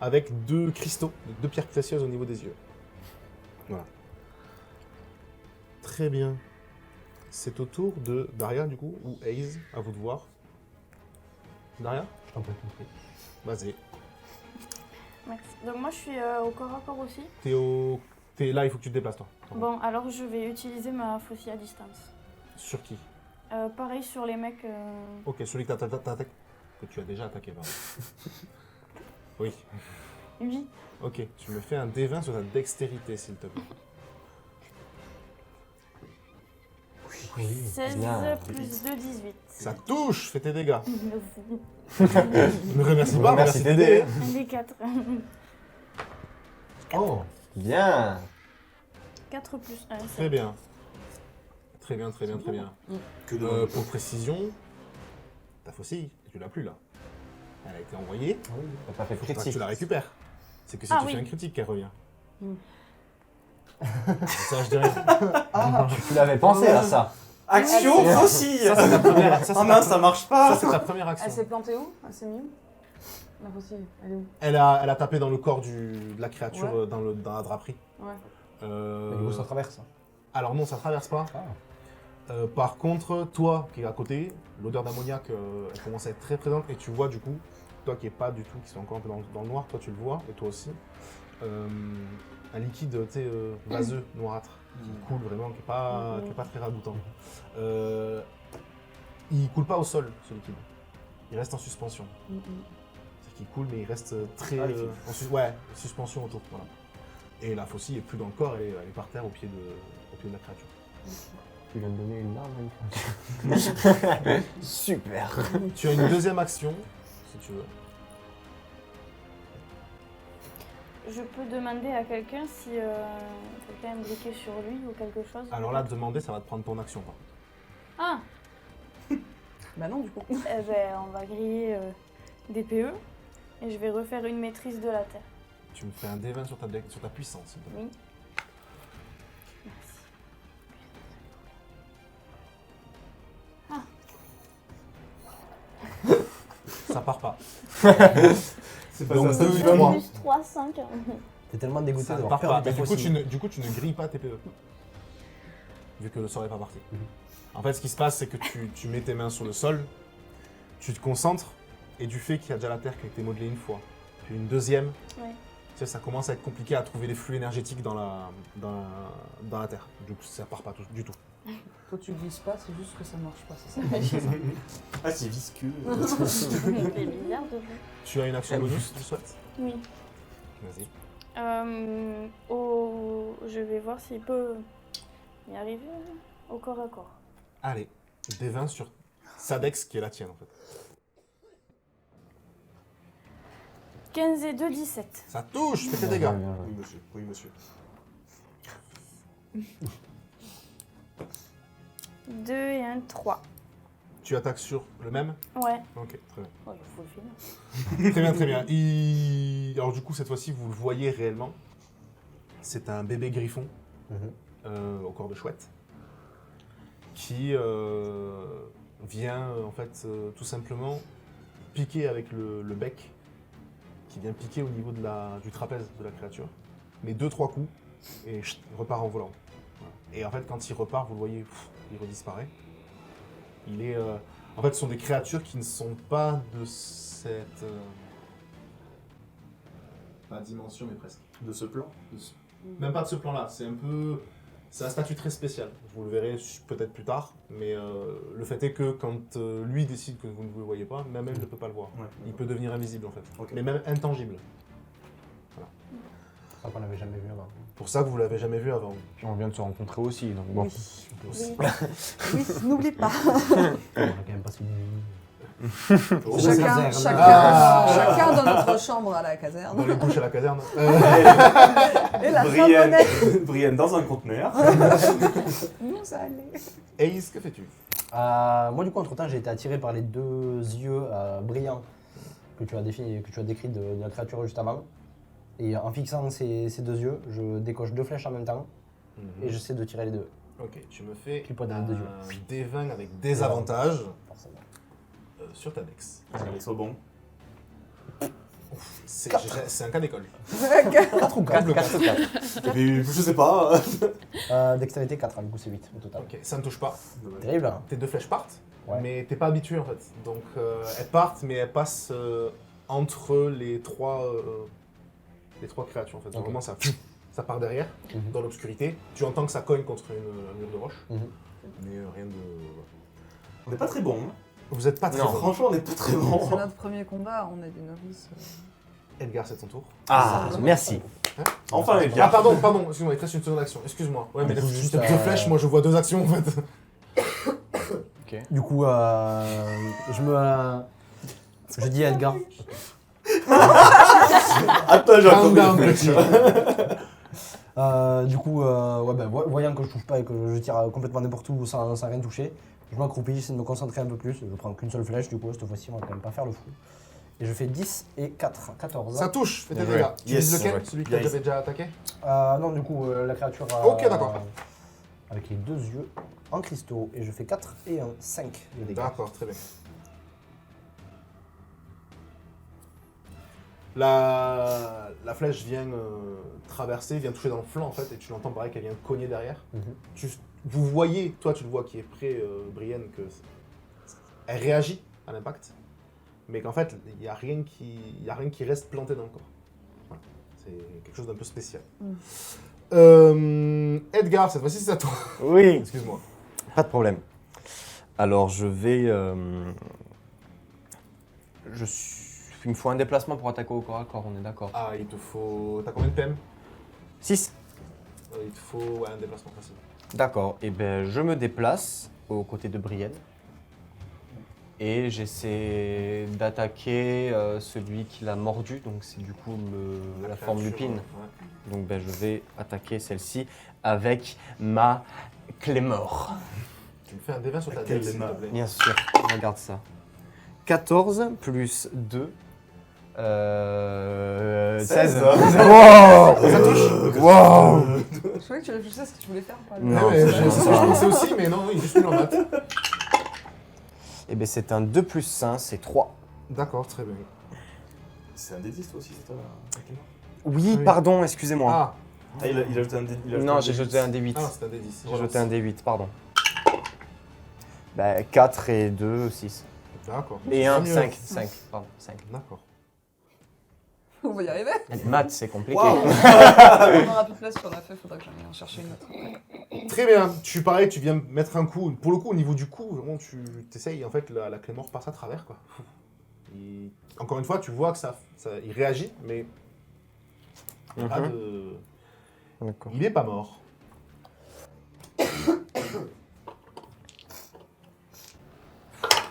S1: avec 2 cristaux, 2 pierres précieuses au niveau des yeux. Voilà. Très bien. C'est au tour de Daria, du coup, ou Aze, à vous de voir. Daria,
S3: Je t'en prie.
S1: vas-y.
S7: Merci. Donc moi je suis au corps à corps aussi.
S1: T'es là, il faut que tu te déplaces, toi.
S7: Bon, alors je vais utiliser ma faucille à distance.
S1: Sur qui?
S7: Pareil sur les mecs.
S1: Ok, celui que t'attaques. Que tu as déjà attaqué, pardon. Oui.
S7: Oui.
S1: Ok, tu me fais un D20 sur ta dextérité, s'il te plaît.
S3: Oui.
S7: 16
S3: bien.
S7: plus 2, 18.
S1: Ça touche, fais tes dégâts.
S7: Les
S1: Ne me remercie pas,
S3: Remercie
S1: remercie
S3: tes
S1: t'aider.
S3: dés.
S7: 4.
S3: Oh, bien.
S7: 4 plus 1.
S1: Très bien. Très bien, très bien, très bien.
S4: Que de
S1: Pour précision, ta faucille, tu l'as plus là. Elle a été envoyée,
S3: Ah oui, t'as pas fait
S1: faut que
S3: critique.
S1: tu la récupères. C'est que si
S7: Ah
S1: tu
S7: oui.
S1: fais un critique qu'elle revient.
S5: Mm.
S1: Ça, je dirais.
S3: Tu l'avais pensé à ça.
S4: action
S3: Ouais.
S4: faucille.
S1: Ça, c'est ta première,
S4: Oh mince, ça marche pas.
S1: ça, c'est ta première action.
S5: Elle s'est plantée où? Elle s'est mise où? La faucille, elle est où?
S1: Elle a tapé dans le corps de la créature,
S5: Ouais.
S1: dans la draperie.
S5: Ouais.
S3: Mais du coup, ça traverse.
S1: Alors non, ça traverse pas. Par contre, toi qui es à côté, l'odeur d'ammoniac elle commence à être très présente et tu vois du coup toi qui est pas du tout, qui sont encore un peu dans le noir, toi tu le vois, et toi aussi, un liquide tu sais, vaseux, noirâtre, qui coule vraiment, qui est pas très ragoûtant. Il coule pas au sol, ce liquide. Il reste en suspension. C'est-à-dire qu'il coule, mais il reste très... suspension autour. Voilà. Et la faucille est plus dans le corps, elle est par terre au pied de la créature.
S6: Tu viens de donner une arme à une Super.
S1: Tu as une deuxième action, si tu veux.
S7: Je peux demander à quelqu'un si quelqu'un est briqué sur lui ou quelque chose.
S1: Alors là, demander, ça va te prendre ton action. Par contre.
S7: Ah,
S5: Bah non, du coup.
S7: eh ben, on va griller des PE et je vais refaire une maîtrise de la terre.
S1: Tu me fais un D20 sur ta puissance. s'il te plaît.
S7: Oui. Merci.
S1: Ça part pas.
S4: C'est pas
S1: Donc,
S4: ça,
S1: 2
S4: ça
S1: et
S4: te fait
S1: 3.
S7: Plus 3, 5.
S3: T'es tellement dégoûté
S1: Ça ne
S3: d'avoir
S1: part pas.
S3: perdu
S1: Mais
S3: ta faucille.
S1: du coup, tu ne grilles pas tes PE. Vu que le sort n'est pas parti.
S3: Mhm.
S1: En fait, ce qui se passe, c'est que tu mets tes mains sur le sol, tu te concentres, et du fait qu'il y a déjà la terre qui a été modelée une fois, puis une deuxième,
S7: Ouais.
S1: tu sais, ça commence à être compliqué à trouver les flux énergétiques dans la terre. Du coup, ça part pas du tout.
S5: Toi, tu glisses pas, c'est juste que ça marche pas, c'est ça.
S4: Ah, c'est visqueux.
S7: C'est bizarre de vous.
S1: Tu as une action bonus, tu souhaites?
S7: Oui.
S1: Vas-y.
S7: Je vais voir s'il peut y arriver au corps à corps.
S1: Allez, des 20 sur Sadex, qui est la tienne en fait.
S7: 15 et 2, 17.
S1: Ça touche, fais tes dégâts.
S4: Oui, monsieur. Oui, monsieur.
S7: 2 et 1, 3.
S1: Tu attaques sur le même?
S7: Ouais.
S1: Ok, très bien.
S7: Oh, il faut le finir.
S1: Très bien, très bien. Alors du coup, cette fois-ci, vous le voyez réellement. C'est un bébé griffon au corps de chouette qui vient en fait tout simplement piquer avec le bec, qui vient piquer au niveau du trapèze de la créature. Mais 2-3 coups et chut, il repart en volant. Voilà. Et en fait, quand il repart, vous le voyez, il redisparaît. Il est... En fait, ce sont des créatures qui ne sont pas de cette... Pas dimension, mais presque.
S4: De ce plan.
S1: Même pas de ce plan-là. C'est un peu... C'est un statut très spécial. Vous le verrez peut-être plus tard. Mais le fait est que quand lui décide que vous ne le voyez pas, même elle ne peut pas le voir.
S4: Ouais.
S1: Il peut devenir invisible, en fait.
S4: Ok.
S1: Mais même intangible.
S3: Ça qu'on l'avait jamais vu avant.
S1: Pour ça que vous l'avez jamais vu avant.
S6: Puis on vient de se rencontrer aussi, donc bon.
S7: Oui.
S5: Oui, n'oublie pas.
S3: On a quand même passé une nuit.
S4: Oh,
S3: C'est
S5: Chacun,
S3: la caserne.
S5: chacun dans notre chambre à la
S1: Dans
S5: caserne.
S1: les douches à la caserne.
S5: Et la femme
S4: Brienne dans un conteneur.
S5: Nous, ça allait.
S1: Ace, que fais-tu?
S3: Moi, du coup, entre-temps, j'ai été attiré par les deux yeux brillants que tu as décrits de la créature juste avant. Et en fixant ces deux yeux, je décoche 2 flèches en même temps et j'essaie de tirer les deux.
S1: Ok, tu me fais
S3: Pile poil dans
S1: un
S3: les deux yeux.
S1: D20 avec des avantages
S3: Forcément.
S1: sur ta dex.
S4: Allez, sois bon.
S1: C'est un cas d'école.
S3: 4 ou 4
S1: Double quatre.
S4: Et puis, je sais pas.
S3: Dextérité 4, du coup c'est 8 au total.
S1: Ok, ça ne touche pas.
S3: Terrible, hein.
S1: Tes 2 flèches partent,
S3: Ouais.
S1: mais t'es pas habitué en fait. Donc elles partent, mais elles passent entre les trois créatures en fait. Donc,
S3: Ok.
S1: vraiment ça part derrière,
S3: Mhm.
S1: dans l'obscurité. Tu entends que ça cogne contre un mur de roche,
S3: Mhm.
S1: mais rien de...
S4: On n'est pas très bon.
S1: Vous êtes pas très
S6: Non.
S1: bon.
S4: Franchement, on n'est pas très
S5: C'est
S4: bon.
S5: notre premier combat, on est des novices.
S1: Edgar, c'est ton tour.
S6: Ah, merci.
S4: Enfin, les
S1: Ah
S4: gars.
S1: pardon, excuse-moi, il te reste une seconde action. Excuse-moi. Ouais, mais
S3: Du coup,
S1: juste
S3: juste,
S1: 2 flèches, moi je vois 2 actions en fait.
S3: Du coup, je dis à Edgar.
S4: Attends, j'ai
S1: Calm
S4: encore
S1: down,
S4: des
S1: petit.
S4: flèches.
S3: Voyant que je touche pas et que je tire complètement n'importe où sans rien toucher, je m'accroupis, j'essaie de me concentrer un peu plus. Je prends qu'une seule flèche, du coup, cette fois-ci, on va quand même pas faire le fou. Et je fais 10 et 4, 14.
S1: Ça touche, fais tes
S6: Bien
S1: dégâts.
S6: joué.
S1: Tu
S4: Yes.
S1: vises lequel?
S6: Bien joué.
S1: Celui que t'as
S4: Yes.
S1: déjà attaqué?
S3: Non, du coup, la créature.
S1: Ok, d'accord.
S3: Avec les 2 yeux en cristaux. Et je fais 4 et 1, 5 de dégâts.
S1: D'accord, très bien. La flèche vient traverser, vient toucher dans le flanc en fait, et tu l'entends pareil qu'elle vient cogner derrière.
S3: Mhm.
S1: Vous voyez, toi tu le vois qui est près, Brienne, que elle réagit à l'impact, mais qu'en fait, il n'y a rien qui reste planté dans le corps. Voilà. C'est quelque chose d'un peu spécial. Edgar, cette fois-ci, c'est à toi.
S6: Oui,
S1: Excuse-moi.
S6: pas de problème. Alors, je vais... Il me faut un déplacement pour attaquer au corps à corps, on est d'accord.
S1: Ah, il te faut... T'as combien de PM
S6: 6.
S1: Il te faut un déplacement facile.
S6: D'accord, et ben je me déplace aux côtés de Brienne. Et j'essaie d'attaquer celui qui l'a mordu, donc c'est du coup la forme
S1: créature,
S6: lupine.
S1: ouais.
S6: Donc ben, je vais attaquer celle-ci avec ma Clémore.
S1: Tu me fais un D20 sur ta
S4: Quel
S1: tête, s'il te
S4: débat.
S1: plaît.
S6: Bien sûr, regarde ça. 14 plus 2. 16. Wow.
S1: Ça touche.
S6: Wow.
S5: Je croyais que tu réfléchissais à ce que tu voulais faire. Pas le-
S6: Non,
S1: Ouais, mais
S6: c'est
S1: c'est ce que je pensais aussi, mais non, il est juste nul en maths.
S6: Et ben c'est un 2 plus 1, c'est 3.
S1: D'accord, très bien.
S4: C'est un D10 toi aussi, c'est toi
S6: Oui,
S1: Oui.
S6: pardon, excusez-moi.
S1: Ah,
S4: Ah, il a ajouté un D10.
S6: Non, j'ai jeté un D8.
S1: ah c'est un D10.
S6: J'ai jeté un D8, pardon. Bah, 4 et 2, 6.
S1: D'accord.
S6: Et 1,
S1: mieux.
S6: 5. 5, pardon, 5.
S1: D'accord.
S5: On va y arriver.
S6: Les maths, c'est compliqué.
S5: On aura plus de place sur la feuille, faudra que j'aille en chercher une autre.
S1: Très bien. Pareil, tu viens mettre un coup. Pour le coup, au niveau du coup, vraiment, tu t'essayes. En fait, la Clémore passe à travers, quoi. Encore une fois, tu vois que il réagit, mais il y a pas de...
S6: D'accord.
S1: Il est pas mort.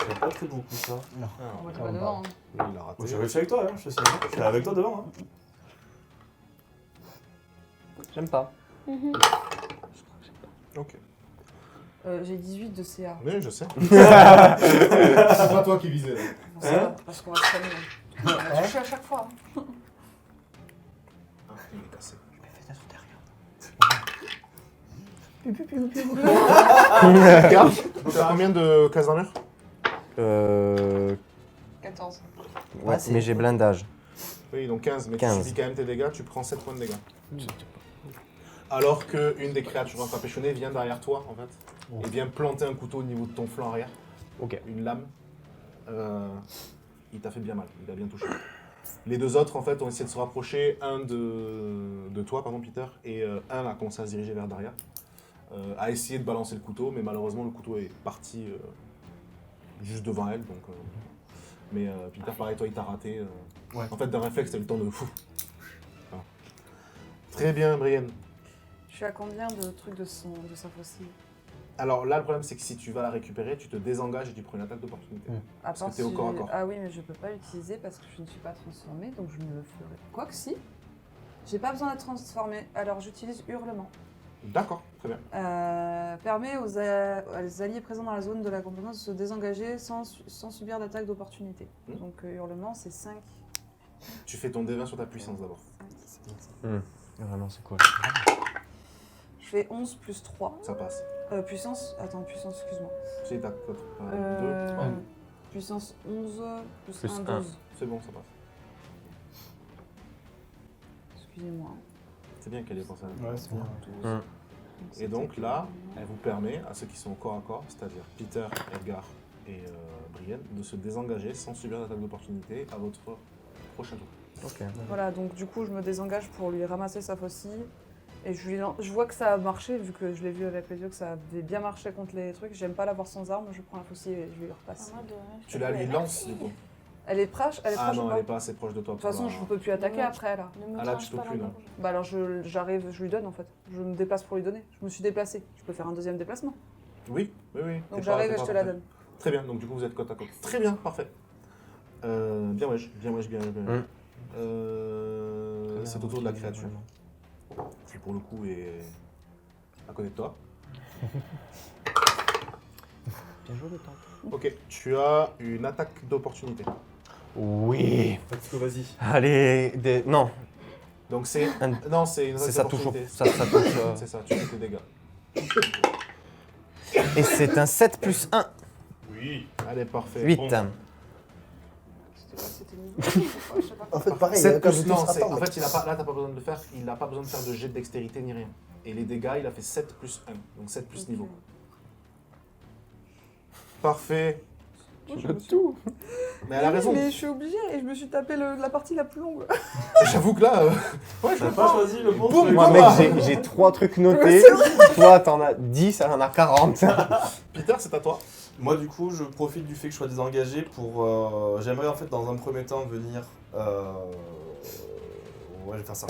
S4: J'ai pas très beaucoup ça.
S5: On va pas devant. hein.
S1: Oui, il a raté.
S4: Moi, j'ai réussi avec toi, hein, je te sais. Je suis avec toi devant. Hein.
S6: J'aime pas.
S1: Ok.
S5: J'ai 18 de CA.
S1: Oui, je sais. C'est pas toi qui visais. Là.
S5: Bon, ça va, parce qu'on va se calmer. On va toucher à chaque fois. hein.
S1: Ah, il est cassé. Regarde, tu as combien de cases d'armure
S5: 14.
S6: Ouais, mais j'ai blindage.
S1: Oui, donc 15. Mais
S6: 15.
S1: tu subis quand même tes dégâts, tu prends 7 points de dégâts. Alors qu'une des créatures empêchonnées vient derrière toi, en fait, et vient planter un couteau au niveau de ton flanc arrière.
S6: Ok.
S1: Une lame. Il t'a fait bien mal, il a bien touché. Les deux autres, en fait, ont essayé de se rapprocher, un de toi, pardon, Peter, et un a commencé à se diriger vers Daria. A essayé de balancer le couteau, mais malheureusement, le couteau est parti juste devant elle. Donc, mais Peter, pareil, toi, il t'a raté.
S4: Ouais.
S1: En fait, d'un réflexe, t'as eu le temps de fou. Voilà. Très bien, Brienne.
S5: Je suis à combien de trucs de sa fossile?
S1: Alors là, le problème, c'est que si tu vas la récupérer, tu te désengages et tu prends une attaque d'opportunité.
S5: À
S1: que
S5: part
S1: t'es au corps à corps.
S5: Ah oui, mais je peux pas l'utiliser parce que je ne suis pas transformée, donc je ne le ferai. Quoique si. J'ai pas besoin d'être transformée, alors j'utilise hurlement.
S1: D'accord, très bien.
S5: Permet aux alliés présents dans la zone de la compétence de se désengager sans subir d'attaque d'opportunité. Donc hurlement, c'est 5.
S1: Tu fais ton D20 sur ta puissance d'abord.
S6: Vraiment, c'est cool.
S5: Je fais 11 plus 3.
S1: Ça passe.
S5: Puissance, excuse-moi.
S1: C'est ta 2, 3.
S5: Puissance 11 plus
S6: Plus
S5: 1,
S6: un.
S5: 12.
S1: C'est bon, ça passe.
S5: Excusez-moi.
S1: C'est bien qu'elle ait pensé à ça.
S4: Ouais, c'est bien.
S1: Et donc là, elle vous permet, à ceux qui sont au corps à corps, c'est-à-dire Peter, Edgar et Brienne, de se désengager sans subir d'attaque d'opportunité à votre prochain tour.
S6: Ok.
S5: Voilà, donc du coup, je me désengage pour lui ramasser sa faucille. Et je vois que ça a marché, vu que je l'ai vu avec les yeux, que ça avait bien marché contre les trucs. J'aime pas l'avoir sans arme, je prends la faucille et je lui repasse.
S1: Tu la lui lances du coup.
S5: Elle est proche,
S1: Ah
S5: ou
S1: non,
S5: pas
S1: elle est pas assez proche de toi.
S5: De toute façon, je ne peux plus attaquer après, là.
S1: Ah là, tu peux plus, non.
S5: Bah alors, j'arrive, je lui donne, en fait. Je me déplace pour lui donner. Je me suis déplacée. Je peux faire un deuxième déplacement.
S1: Oui, oui, oui.
S5: Donc
S1: T'es
S5: j'arrive
S1: pas-
S5: et
S1: t'es
S5: je te
S1: pas
S5: la
S1: parfait.
S5: donne.
S1: Très bien, donc du coup vous êtes côte à côte. Très bien, parfait. Bien wesh. C'est au tour de la créature. Qui pour le coup est à côté de toi.
S6: Bien joué le temps.
S1: Ok, tu as une attaque d'opportunité.
S6: Oui.
S4: Fatiko, vas-y.
S6: Allez, non.
S1: Donc c'est...
S6: Un-
S1: Non, c'est une attaque
S6: Ça touche,
S1: d'opportunité.
S6: ça touche.
S1: C'est ça, tu fais tes dégâts.
S6: Et c'est un 7 plus 1.
S1: Oui. Allez, parfait.
S6: 8.
S1: Bon.
S5: C'était nul. Je sais pas.
S3: En fait, pareil,
S1: 7
S3: quand
S1: plus,
S3: je
S1: non,
S3: touche,
S1: c'est-
S3: attends,
S1: en
S3: mec.
S1: fait, là, t'as pas besoin de le faire. Il n'a pas besoin de faire de jet de dextérité ni rien. Et les dégâts, il a fait 7 plus 1. Donc 7 plus niveau. Parfait.
S5: Moi, je me suis-
S1: Mais elle a raison.
S5: Mais je suis obligée et je me suis tapé la partie la plus longue.
S1: J'avoue que là, ouais, je
S4: T'as
S1: comprends.
S4: pas choisi le bon
S1: Boum,
S4: truc.
S6: Moi,
S1: Combat.
S6: mec, j'ai 3 trucs notés. Toi, t'en as 10, elle en a 40.
S1: Peter, c'est à toi.
S4: Moi, du coup, je profite du fait que je sois désengagé pour. J'aimerais en fait, dans un premier temps, venir. Ouais, je vais faire ça.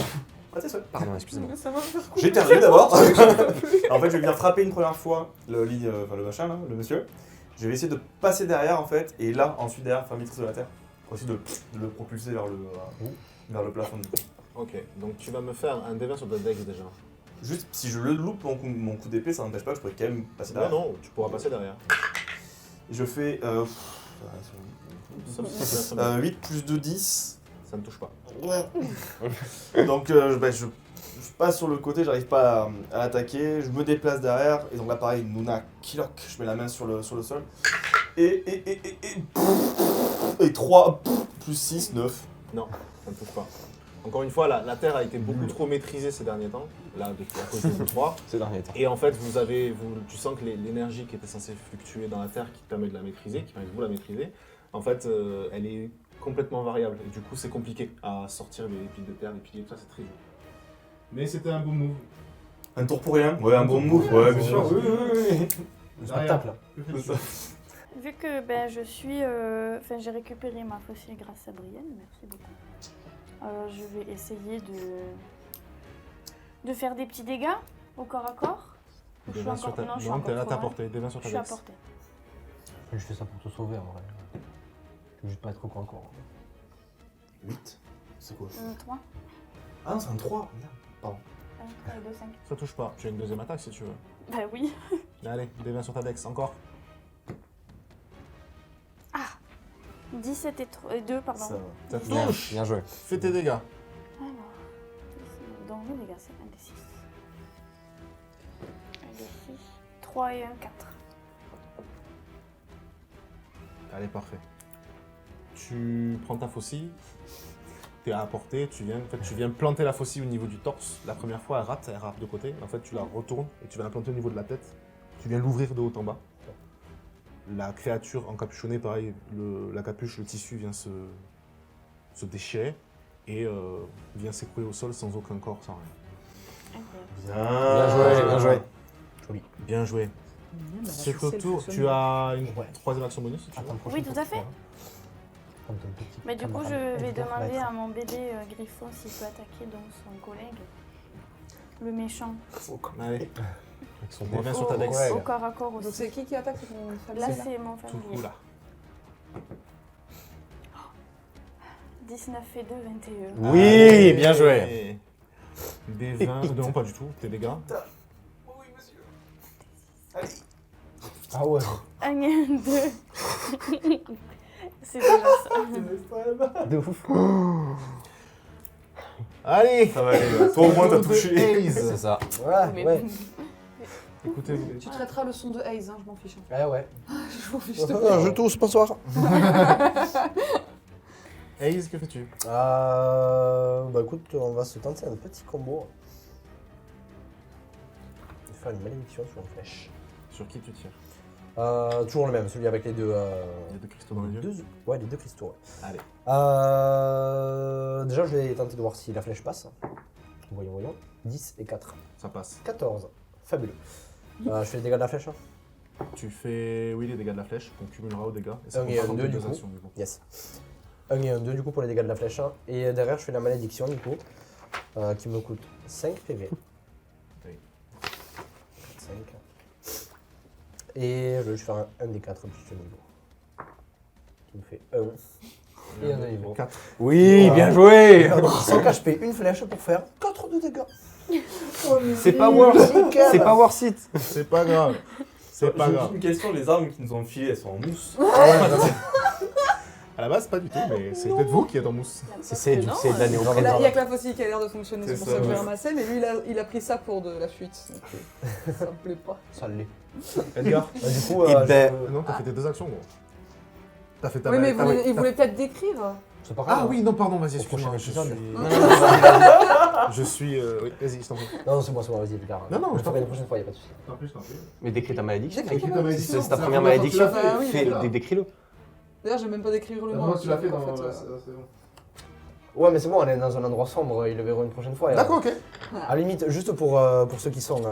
S4: Ah, c'est ça.
S6: Pardon, excusez-moi.
S5: Ça va me faire couper.
S4: J'ai terminé d'abord. En fait, je vais venir frapper une première fois le lit, le machin là, le monsieur. Je vais essayer de passer derrière en fait, et là, ensuite derrière, faire maîtrise de la terre. Pour essayer de le propulser vers le plafond.
S1: Ok, donc tu vas me faire un D20 sur ta dex déjà.
S4: Juste, si je le loupe mon coup d'épée, ça n'empêche pas que je pourrais quand même passer
S1: Non,
S4: derrière.
S1: non, tu pourras passer derrière.
S4: Et je fais
S1: Sauf si c'est un
S4: 8 plus 2, 10.
S1: Ça ne touche pas.
S4: Donc je passe sur le côté, j'arrive pas à l'attaquer, je me déplace derrière, et donc là pareil, Nuna Kilok, je mets la main sur le sol. Et 3 plus 6, 9.
S1: Non, ça ne touche pas. Encore une fois, la Terre a été beaucoup trop maîtrisée ces derniers temps, là, à cause de vous trois.
S6: Ces derniers temps.
S1: Et en fait, tu sens que l'énergie qui était censée fluctuer dans la Terre, qui te permet de la maîtriser, qui permet de vous la maîtriser, en fait, elle est complètement variable. Et du coup, c'est compliqué à sortir les pics de terre, les piliers, tout ça, c'est très dur. Mais c'était un bon move.
S4: Un tour pour rien. Ouais, un bon move, ouais, bien sûr.
S3: Le spectacle.
S7: Vu que je suis. j'ai récupéré ma faucille grâce à Brienne, merci beaucoup. Je vais essayer de faire des petits dégâts au corps à corps. Je suis
S1: Des 20 sur ta...
S7: non, je suis
S1: Non, t'es
S7: encore
S1: là,
S7: trop
S1: t'as
S7: mal.
S1: porté. Des 20 sur
S7: Je
S1: ta
S7: suis à
S1: dex.
S7: portée.
S3: Je fais ça pour te sauver en vrai. Je veux juste pas être au corps à corps.
S4: 8. C'est quoi
S7: 3.
S4: Ah non, c'est un 3. Merde. Pardon.
S7: 3 et 2, 5.
S1: Ça touche pas. Tu as une deuxième attaque si tu veux.
S7: Bah oui.
S1: Allez, des 20 sur ta dex, encore.
S7: 17 et 2, pardon.
S4: Ça va.
S1: Ça
S6: Bien,
S1: touche.
S6: bien joué.
S1: Fais tes dégâts.
S7: Alors, donc les dégâts, c'est 1 des 6. 1 des 6. 3 et 1, 4.
S1: Allez, parfait. Tu prends ta faucille, t'es à portée, tu viens planter la faucille au niveau du torse. La première fois, elle rate de côté. En fait, tu la retournes et tu vas la planter au niveau de la tête. Tu viens l'ouvrir de haut en bas. La créature encapuchonnée, pareil, la capuche, le tissu vient se déchirer et vient s'écrouler au sol sans aucun corps, sans rien.
S6: Bien joué, bien joué.
S1: Bien joué. C'est au tour. Tu as une troisième action bonus si tu veux.
S3: Attends,
S7: Oui, tout à fait.
S3: Comme ton petit
S7: Mais du coup, je
S3: camarade
S7: vais
S3: Edgar
S7: demander
S3: va
S7: à
S3: être-
S7: mon bébé Griffon s'il peut attaquer donc son collègue, le méchant,
S1: Allez,
S3: avec son
S1: des 20 sur ta dex.
S3: Ouais.
S7: au corps à corps
S5: Donc
S7: aussi.
S5: c'est qui attaque c'est ton
S7: Là,
S5: famille
S7: c'est mon
S1: Tout
S7: familier.
S1: coup là.
S7: 19 et 2, 21.
S6: Oui, bien joué.
S1: Des 20, non pas du tout, tes dégâts.
S4: Oui, monsieur.
S3: Ah ouais.
S7: 1 et 2. C'est déjà ça.
S3: De ouf.
S1: Allez,
S4: Ça va aller. Toi au moins t'as touché.
S6: C'est ça.
S3: Ouais,
S7: Mais-
S3: ouais.
S1: Écoutez-vous.
S5: Tu traiteras le son de Haze, hein, je m'en fiche.
S3: Ouais, ouais.
S5: Je m'en fiche de
S3: Je tousse, bonsoir.
S1: Ace, que fais-tu?
S3: Bah écoute, on va se tenter un petit combo. Je vais faire une malédiction sur une flèche.
S1: Sur qui tu tires?
S3: Toujours le même, celui avec les deux.
S1: Les deux cristaux dans les yeux.
S3: Ouais, les deux cristaux. Ouais.
S1: Allez.
S3: Déjà, je vais tenter de voir si la flèche passe. Voyons, voyons. 10 et 4.
S1: Ça passe.
S3: 14. Fabuleux. Je fais les dégâts de la flèche. Hein.
S1: Tu fais, oui, les dégâts de la flèche, qu'on cumulera aux dégâts. Et ça
S3: Un et
S1: comptera
S3: un,
S1: dans
S3: deux,
S1: tes
S3: du
S1: deux
S3: coup.
S1: actions, du coup.
S3: Yes. 1 et 1, 2 du coup pour les dégâts de la flèche. Hein. Et derrière, je fais la malédiction du coup. Qui me coûte 5 PV.
S1: Oui.
S3: 5. Et je vais faire un des 4 plus de niveau. Qui me fait 1. Et un de niveau.
S1: 4.
S6: Oui,
S3: Voilà.
S6: bien joué.
S3: Sans HP, une flèche pour faire 4 de dégâts.
S6: C'est pas worth.
S3: Nickel.
S6: C'est pas worth it.
S1: C'est pas grave. C'est pas
S4: J'ai
S1: grave.
S4: une question, les armes qui nous ont filées, elles sont en mousse.
S1: À la base, pas du tout, mais c'est peut-être vous qui êtes en mousse.
S6: C'est de la
S5: Il
S6: néoprène.
S5: y a que la faucille qui a l'air de fonctionner,
S4: C'est
S5: c'est pour
S4: ça,
S5: ça que je l'ai
S4: ouais.
S5: ramassé, mais lui il a pris ça pour de la fuite. Donc, ça me plaît pas.
S3: Ça l'est.
S1: Edgar?
S3: Du coup,
S6: Eh ben,
S1: Non, t'as fait tes deux actions, gros. T'as fait ta
S5: Oui, mais
S1: ta-
S5: il voulait peut-être décrire.
S3: c'est pas grave.
S1: Ah oui, non, pardon, vas-y,
S3: Au
S1: excuse-moi.
S3: prochain
S1: Je
S3: épisode.
S1: suis. Je suis. Oui, vas-y, je t'en prie.
S3: Non, c'est moi, vas-y, Edgar.
S1: Non, non,
S3: je
S1: je t'en
S3: ferai une
S1: prie.
S3: prochaine fois, y'a pas de soucis.
S1: T'en prie, je t'en prie.
S6: Mais décris ta malédiction.
S5: Décris
S1: ta malédiction.
S6: C'est ta
S1: C'est la
S6: première
S1: première fois que tu
S6: malédiction.
S1: l'as fait.
S5: Ah oui,
S6: Fais-
S1: voilà.
S6: Décris-le.
S5: D'ailleurs, j'ai même pas décrit hurlement.
S1: Moi, tu l'as fait dans.
S5: en fait,
S1: c'est bon.
S3: Ouais, mais c'est bon, on est dans un endroit sombre, ils le verront une prochaine fois. et,
S1: D'accord, ok.
S3: À la limite, juste pour ceux qui sont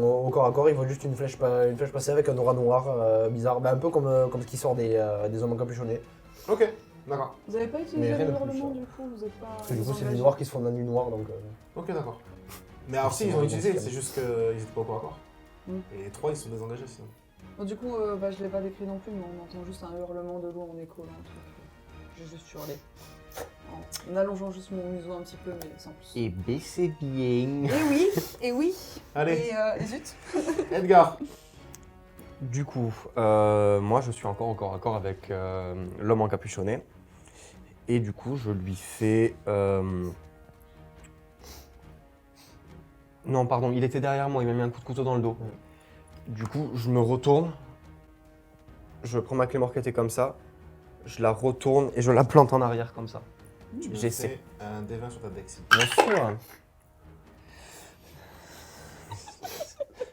S3: au corps à corps, il faut juste une flèche passée avec un aura noir bizarre. Ben, un peu comme ce qui sort des hommes encapuchonnés.
S1: Ok, d'accord.
S5: Vous avez pas
S3: Mais
S5: utilisé
S3: rien
S5: le
S3: de plus,
S5: hurlement
S3: ça.
S5: du coup, vous êtes pas.
S3: Parce que du coup, c'est des
S5: engagés.
S3: noirs qui se font dans la nuit noire, donc.
S1: Ok, d'accord. Mais alors, si, ils ont utilisé, c'est juste qu'ils étaient pas au corps à corps.
S5: Mm.
S1: Et les 3, ils sont désengagés sinon.
S5: Bon, du coup, bah, je l'ai pas décrit non plus, mais on entend juste un hurlement de l'eau en écho là, un truc. J'ai juste hurlé. En allongeant juste mon museau un petit peu, mais sans plus.
S6: Et B, c'est bien.
S5: Et oui,
S1: Allez,
S5: et zut.
S1: Edgar.
S6: Du coup, moi je suis encore au corps à corps avec l'homme encapuchonné. Et du coup, je lui fais. Non, pardon, il était derrière moi, il m'a mis un coup de couteau dans le dos. Du coup, je me retourne. Je prends ma clé mort qui était comme ça. Je la retourne et je la plante en arrière comme ça.
S1: Tu me
S6: J'essaie.
S1: fais un D20 sur ta dex.
S6: Bien sûr.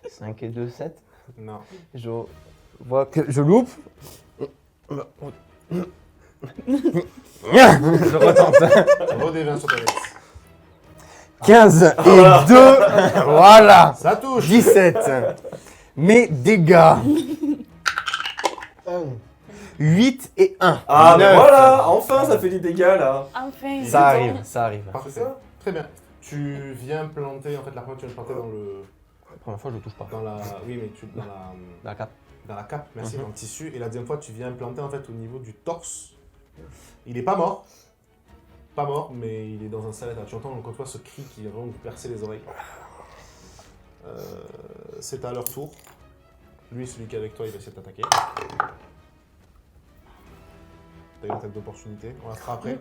S6: 5 et 2, 7.
S1: Non.
S6: Je vois que je loupe. Je retente.
S1: Re-D20 sur ta dex.
S6: 15 et 2. Voilà.
S1: Ça touche.
S6: 17. Mes dégâts. 8 et 1.
S4: Ah, mais
S6: 9.
S4: voilà, enfin ça fait des dégâts là.
S7: Enfin,
S6: Ça arrive, ça arrive.
S1: Parfait. Très bien. Tu viens planter, en fait, la première, tu viens planter dans le.
S6: La première fois, je le touche pas.
S1: Dans la. Oui, mais tu. Dans la.
S6: Dans la cape.
S1: Dans la cape, merci,
S6: Mhm.
S1: dans le tissu. Et la deuxième fois, tu viens planter, en fait, au niveau du torse. Il est pas mort. Pas mort, mais il est dans un sale état. Tu entends encore une fois ce cri qui vient vraiment vous percer les oreilles. C'est à leur tour. Lui, celui qui est avec toi, il va essayer de t'attaquer. T'as une attaque d'opportunité. On la fera après.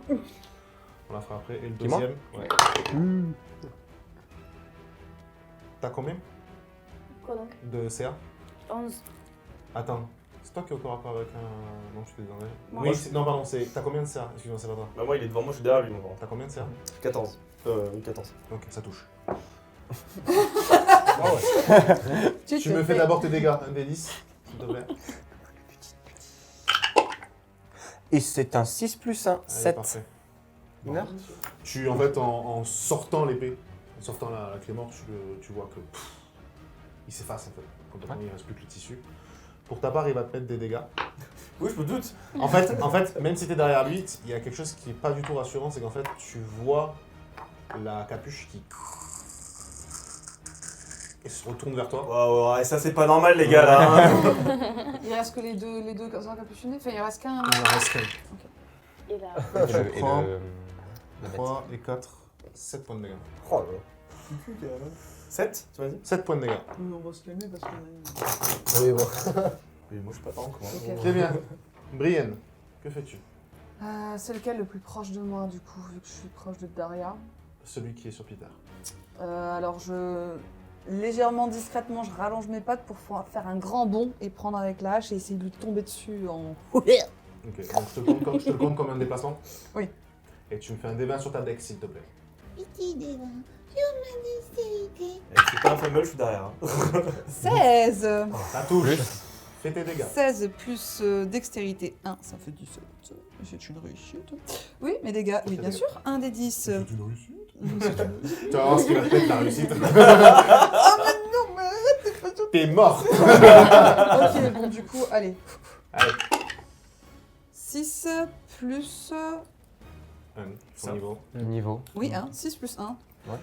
S1: On la fera après. Et le
S6: Qui, moi
S1: deuxième. Ouais. T'as combien
S7: Quoi donc
S1: de CA
S7: 11.
S1: Attends. C'est toi qui es au corps à corps avec un. Non, je suis désengagé.
S7: Moi,
S1: Oui,
S7: je-
S1: non, pardon, c'est. T'as combien de CA Excuse-moi, c'est pas toi.
S4: Bah, moi il est devant moi, je suis derrière lui. Moi.
S1: T'as combien de CA
S4: 14. 14.
S1: Ok, ça touche.
S5: Tu
S1: Tu
S5: te
S1: me fais
S5: fais-
S1: d'abord tes dégâts, un des 10, s'il te plaît.
S6: Et c'est un 6 plus 1,
S1: Allez,
S6: 7.
S1: parfait.
S6: Une heure.
S1: Tu, en fait, en sortant l'épée, en sortant la clé morte, tu vois que il s'efface en fait. Complètement, il ne reste plus que le tissu. Pour ta part, il va te mettre des dégâts.
S4: Oui, je me doute.
S1: En fait, même si tu es derrière lui, il y a quelque chose qui n'est pas du tout rassurant, c'est qu'en fait, tu vois la capuche qui et se retourne vers toi.
S4: Ouais, ça c'est pas normal les gars là.
S5: Il reste que les deux encapuchonnés. Enfin, il reste qu'un.
S1: Il en reste qu'un.
S7: Et là,
S6: Et
S1: Tu
S6: le-
S1: prends
S6: et le-
S1: 3 et 4, 7 points de dégâts.
S3: Oh là là.
S4: 7, tu m'as dit
S1: 7 points de dégâts.
S5: On va se calmer parce qu'on a
S3: Oui, bon.
S4: Oui, moi je suis pas tank moi.
S5: Ok.
S1: Très bien. Brienne, que fais-tu?
S5: C'est lequel le plus proche de moi, du coup, vu que je suis proche de Daria.
S1: Celui qui est sur Peter.
S5: Alors, légèrement discrètement, je rallonge mes pattes pour faire un grand bond et prendre avec la hache et essayer de lui tomber dessus en.
S1: Ok, donc je te le compte comme un déplacement?
S5: Oui.
S1: Et tu me fais un D20 sur ta deck, s'il te plaît.
S2: Petit débat sur ma dextérité.
S4: Et c'est pas un fumble, je suis derrière. Hein.
S5: 16
S1: Ça touche. Fais tes dégâts.
S5: 16 plus dextérité 1, ça fait 17. C'est une réussite. Oui, mes dégâts, oui, bien sûr. 1 des 10.
S1: C'est une réussite. Tu vas voir ce qui va te mettre la réussite.
S5: Non, mais arrête, t'es pas tout.
S1: T'es mort.
S5: Ok, bon, du coup, allez.
S1: Allez.
S5: 6 plus.
S1: Son niveau.
S6: Niveau.
S5: Oui, 1. 6 plus 1.
S6: Ouais.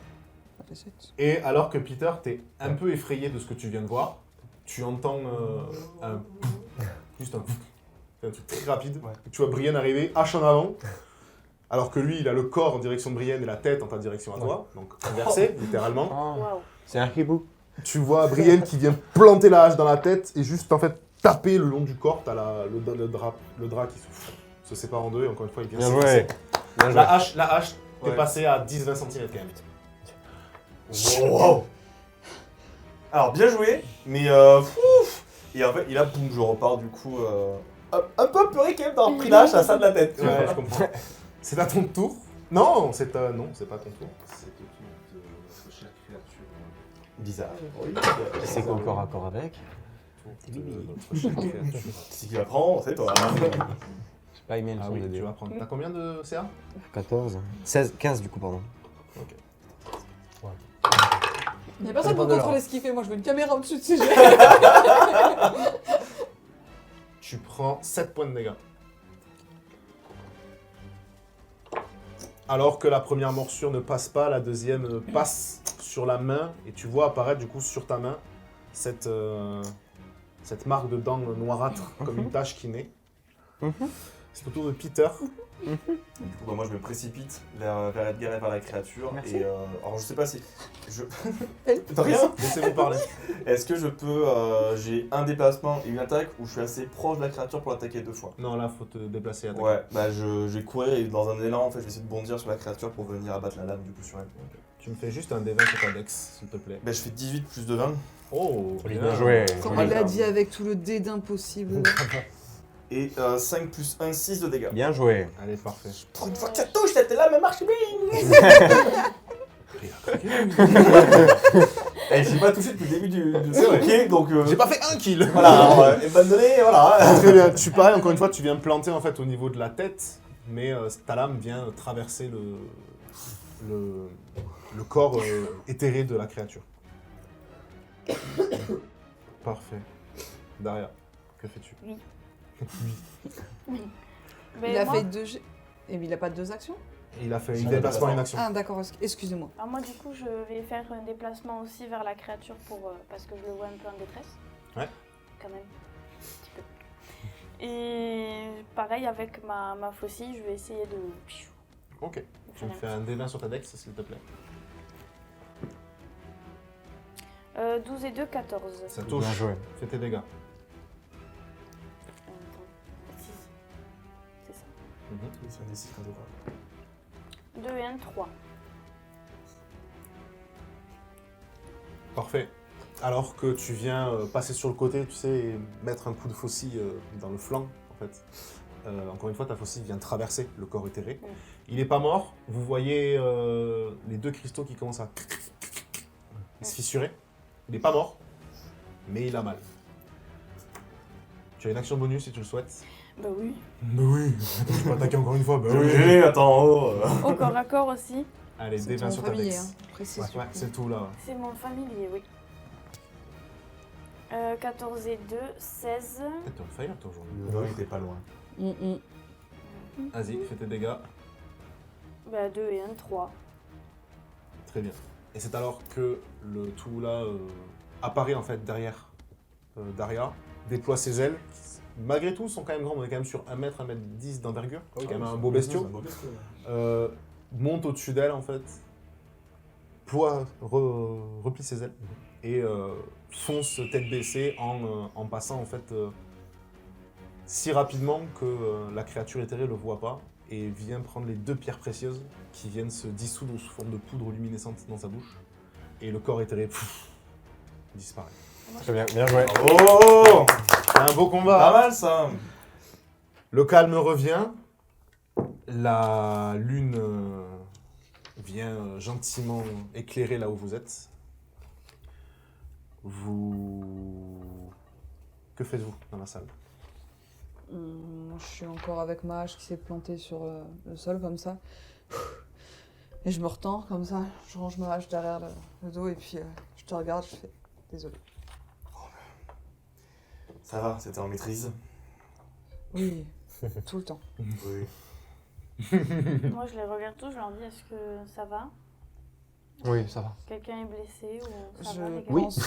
S5: Ça fait 7.
S1: Et alors que Peter, t'es un peu effrayé de ce que tu viens de voir, tu entends juste un truc très rapide.
S4: Ouais.
S1: Tu vois Brienne arriver, hache en avant, alors que lui, il a le corps en direction de Brienne et la tête en ta direction à toi, donc inversé, littéralement.
S7: waouh.
S6: C'est un hibou.
S1: Tu vois Brienne qui vient planter la hache dans la tête et juste en fait taper le long du corps. T'as le drap qui se sépare en deux et encore une fois, il vient
S6: Bien
S1: s'effacer.
S6: joué. Bien joué.
S1: La hache, t'es
S4: Ouais.
S1: passé à 10-20 cm quand même.
S4: Wow. Alors bien joué, mais et en fait, et là, boum, je repars du coup un peu apeuré quand même d'avoir pris la hache à la salle de la tête. tu vois.
S1: Ouais, je comprends. C'est à ton tour. Non, c'est pas ton tour.
S2: C'est au tour de chaque créature.
S4: Bizarre.
S6: C'est qu'au corps à corps avec.
S1: Tour de notre chaque créature.
S4: C'est qui va prendre, c'est toi.
S6: Je sais Là, il met le
S1: Ah
S6: son
S1: oui,
S6: des
S1: tu
S6: dés.
S1: vas prendre. T'as combien de CA?
S6: 14. 16, 15 du coup, pardon.
S1: Ok.
S5: Il n'y a personne
S3: dépend
S5: pour
S3: de l'heure.
S5: contrôler ce qu'il fait. Moi, je veux une caméra au-dessus de ses jets.
S1: Tu prends 7 points de dégâts. Alors que la première morsure ne passe pas, la deuxième passe sur la main et tu vois apparaître du coup sur ta main cette marque de dents noirâtre comme une tache qui naît. C'est au tour de Peter.
S4: Du coup, bah, moi je me précipite vers Edgar et vers la créature.
S6: Merci.
S4: Et alors je sais pas si. Je...
S5: Elle-
S4: T'as rien?
S1: Laissez-vous parler.
S4: Est-ce que je peux. J'ai un déplacement et une attaque où je suis assez proche de la créature pour l'attaquer 2 fois?
S1: Non, là, faut te déplacer. Attaquer.
S4: Ouais, bah je vais courir et dans un élan, en fait, je vais essayer de bondir sur la créature pour venir abattre la lame du coup sur elle.
S1: Tu me fais juste un D20 sur ta dex, s'il te plaît.
S4: Bah je fais 18 plus de 20.
S1: Oh,
S6: Bien joué.
S5: Comme
S4: Joli.
S5: il a dit avec tout le dédain possible.
S4: Et 5 plus 1, 6 de dégâts.
S6: Bien joué.
S1: Allez, parfait.
S4: Pour une fois que ça touche, cette lame elle marche bien. Et j'ai pas touché depuis le début du ok, donc.
S1: J'ai pas fait un kill.
S4: Voilà, alors, et bonne donnée, voilà.
S1: Très bien. Tu pareil, encore une fois, tu viens planter en fait au niveau de la tête, mais ta lame vient traverser le corps éthéré de la créature. Parfait. Daria, que fais-tu?
S7: Mais
S5: Il a
S7: moi,
S5: fait 2 jets. Et il a pas 2 actions?
S1: Il a fait
S4: J'ai
S1: une
S4: un
S1: déplacement et une
S4: déplacement.
S1: action.
S5: Ah, d'accord, excusez-moi.
S7: alors moi, du coup, je vais faire un déplacement aussi vers la créature parce que je le vois un peu en détresse.
S1: Ouais.
S7: Quand même. Un petit peu. Et pareil, avec ma faucille, je vais essayer de...
S1: Ok. Tu me fais un D20 sur ta dex, s'il te plaît.
S7: 12 et 2, 14.
S1: Ça touche.
S6: Bien joué.
S1: Fais tes dégâts.
S7: 6. C'est ça.
S4: C'est un des 6 quand je crois.
S7: 2 et 1, 3.
S1: Parfait. Alors que tu viens passer sur le côté, tu sais, et mettre un coup de faucille dans le flanc, en fait. Encore une fois, ta faucille vient traverser le corps éthéré.
S7: Mm.
S1: Il n'est pas mort. Vous voyez les 2 cristaux qui commencent à se fissurer. Il n'est pas mort, mais il a mal. Tu as une action bonus si tu le souhaites.
S7: Bah oui.
S1: Bah oui. Je peux attaquer encore une fois. Bah oui.
S4: Oui, attends, en haut.
S7: Au corps à corps aussi.
S1: Allez,
S5: C'est
S1: D20
S5: ton
S1: sur ta
S5: familier,
S1: dex.
S5: hein. Précise.
S1: Ouais, c'est tout là.
S7: C'est mon familier, oui. 14 et 2, 16.
S1: T'es on fire toi aujourd'hui.
S4: Non, il était pas loin.
S1: Vas-y, fais tes dégâts.
S7: Bah 2 et 1, 3.
S1: Très bien. Et c'est alors que le tout là apparaît en fait derrière Daria, déploie ses ailes. Malgré tout, ils sont quand même grands, on est quand même sur 1 mètre, 1 mètre 10 d'envergure.
S4: Ah oui,
S1: quand même
S4: c'est
S1: un beau bestiau.
S4: c'est un beau bestiau.
S1: Monte au-dessus d'elle en fait, replie ses ailes et fonce tête baissée en passant en fait si rapidement que la créature éthérée le voit pas et vient prendre les 2 pierres précieuses qui viennent se dissoudre sous forme de poudre luminescente dans sa bouche et le corps éthéré disparaît.
S6: Très bien, bien joué.
S4: Oh,
S1: C'est un beau combat.
S4: pas mal ça.
S1: Le calme revient. La lune vient gentiment éclairer là où vous êtes. Que faites-vous dans la salle?
S5: Moi, je suis encore avec ma hache qui s'est plantée sur le sol comme ça. Et je me retends comme ça. Je range ma hache derrière le dos et puis je te regarde, je fais désolé.
S4: Ça va, c'était en maîtrise.
S5: Oui, tout le temps.
S4: Oui.
S7: Moi, je les regarde tous, je leur dis est-ce que ça va?
S6: Oui, ça va.
S7: Quelqu'un est blessé ou ça
S5: Je
S7: va les gars
S5: pense,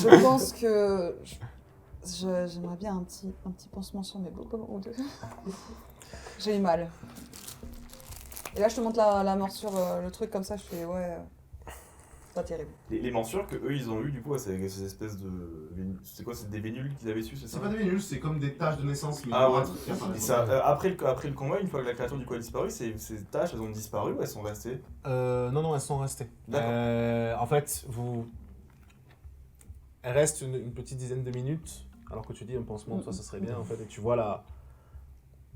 S5: je pense que j'aimerais bien un petit pansement sur mes bobos ou 2. J'ai eu mal. Et là, je te montre la morsure, le truc comme ça, je fais ouais, pas terrible.
S4: Les morsures que eux ils ont eu du coup, c'est ces espèces de. C'est quoi, c'est des vénules qu'ils avaient su, c'est ça?
S1: des vénules, c'est comme des taches de naissance.
S4: Ah ouais. Et ça, après le combat, une fois que la créature du coup a disparu, ces taches elles ont disparu ou elles sont restées?
S1: Non, elles sont restées.
S4: D'accord.
S1: En fait, elles restent une petite dizaine de minutes, alors que tu dis un pansement, ça serait bien en fait, et tu vois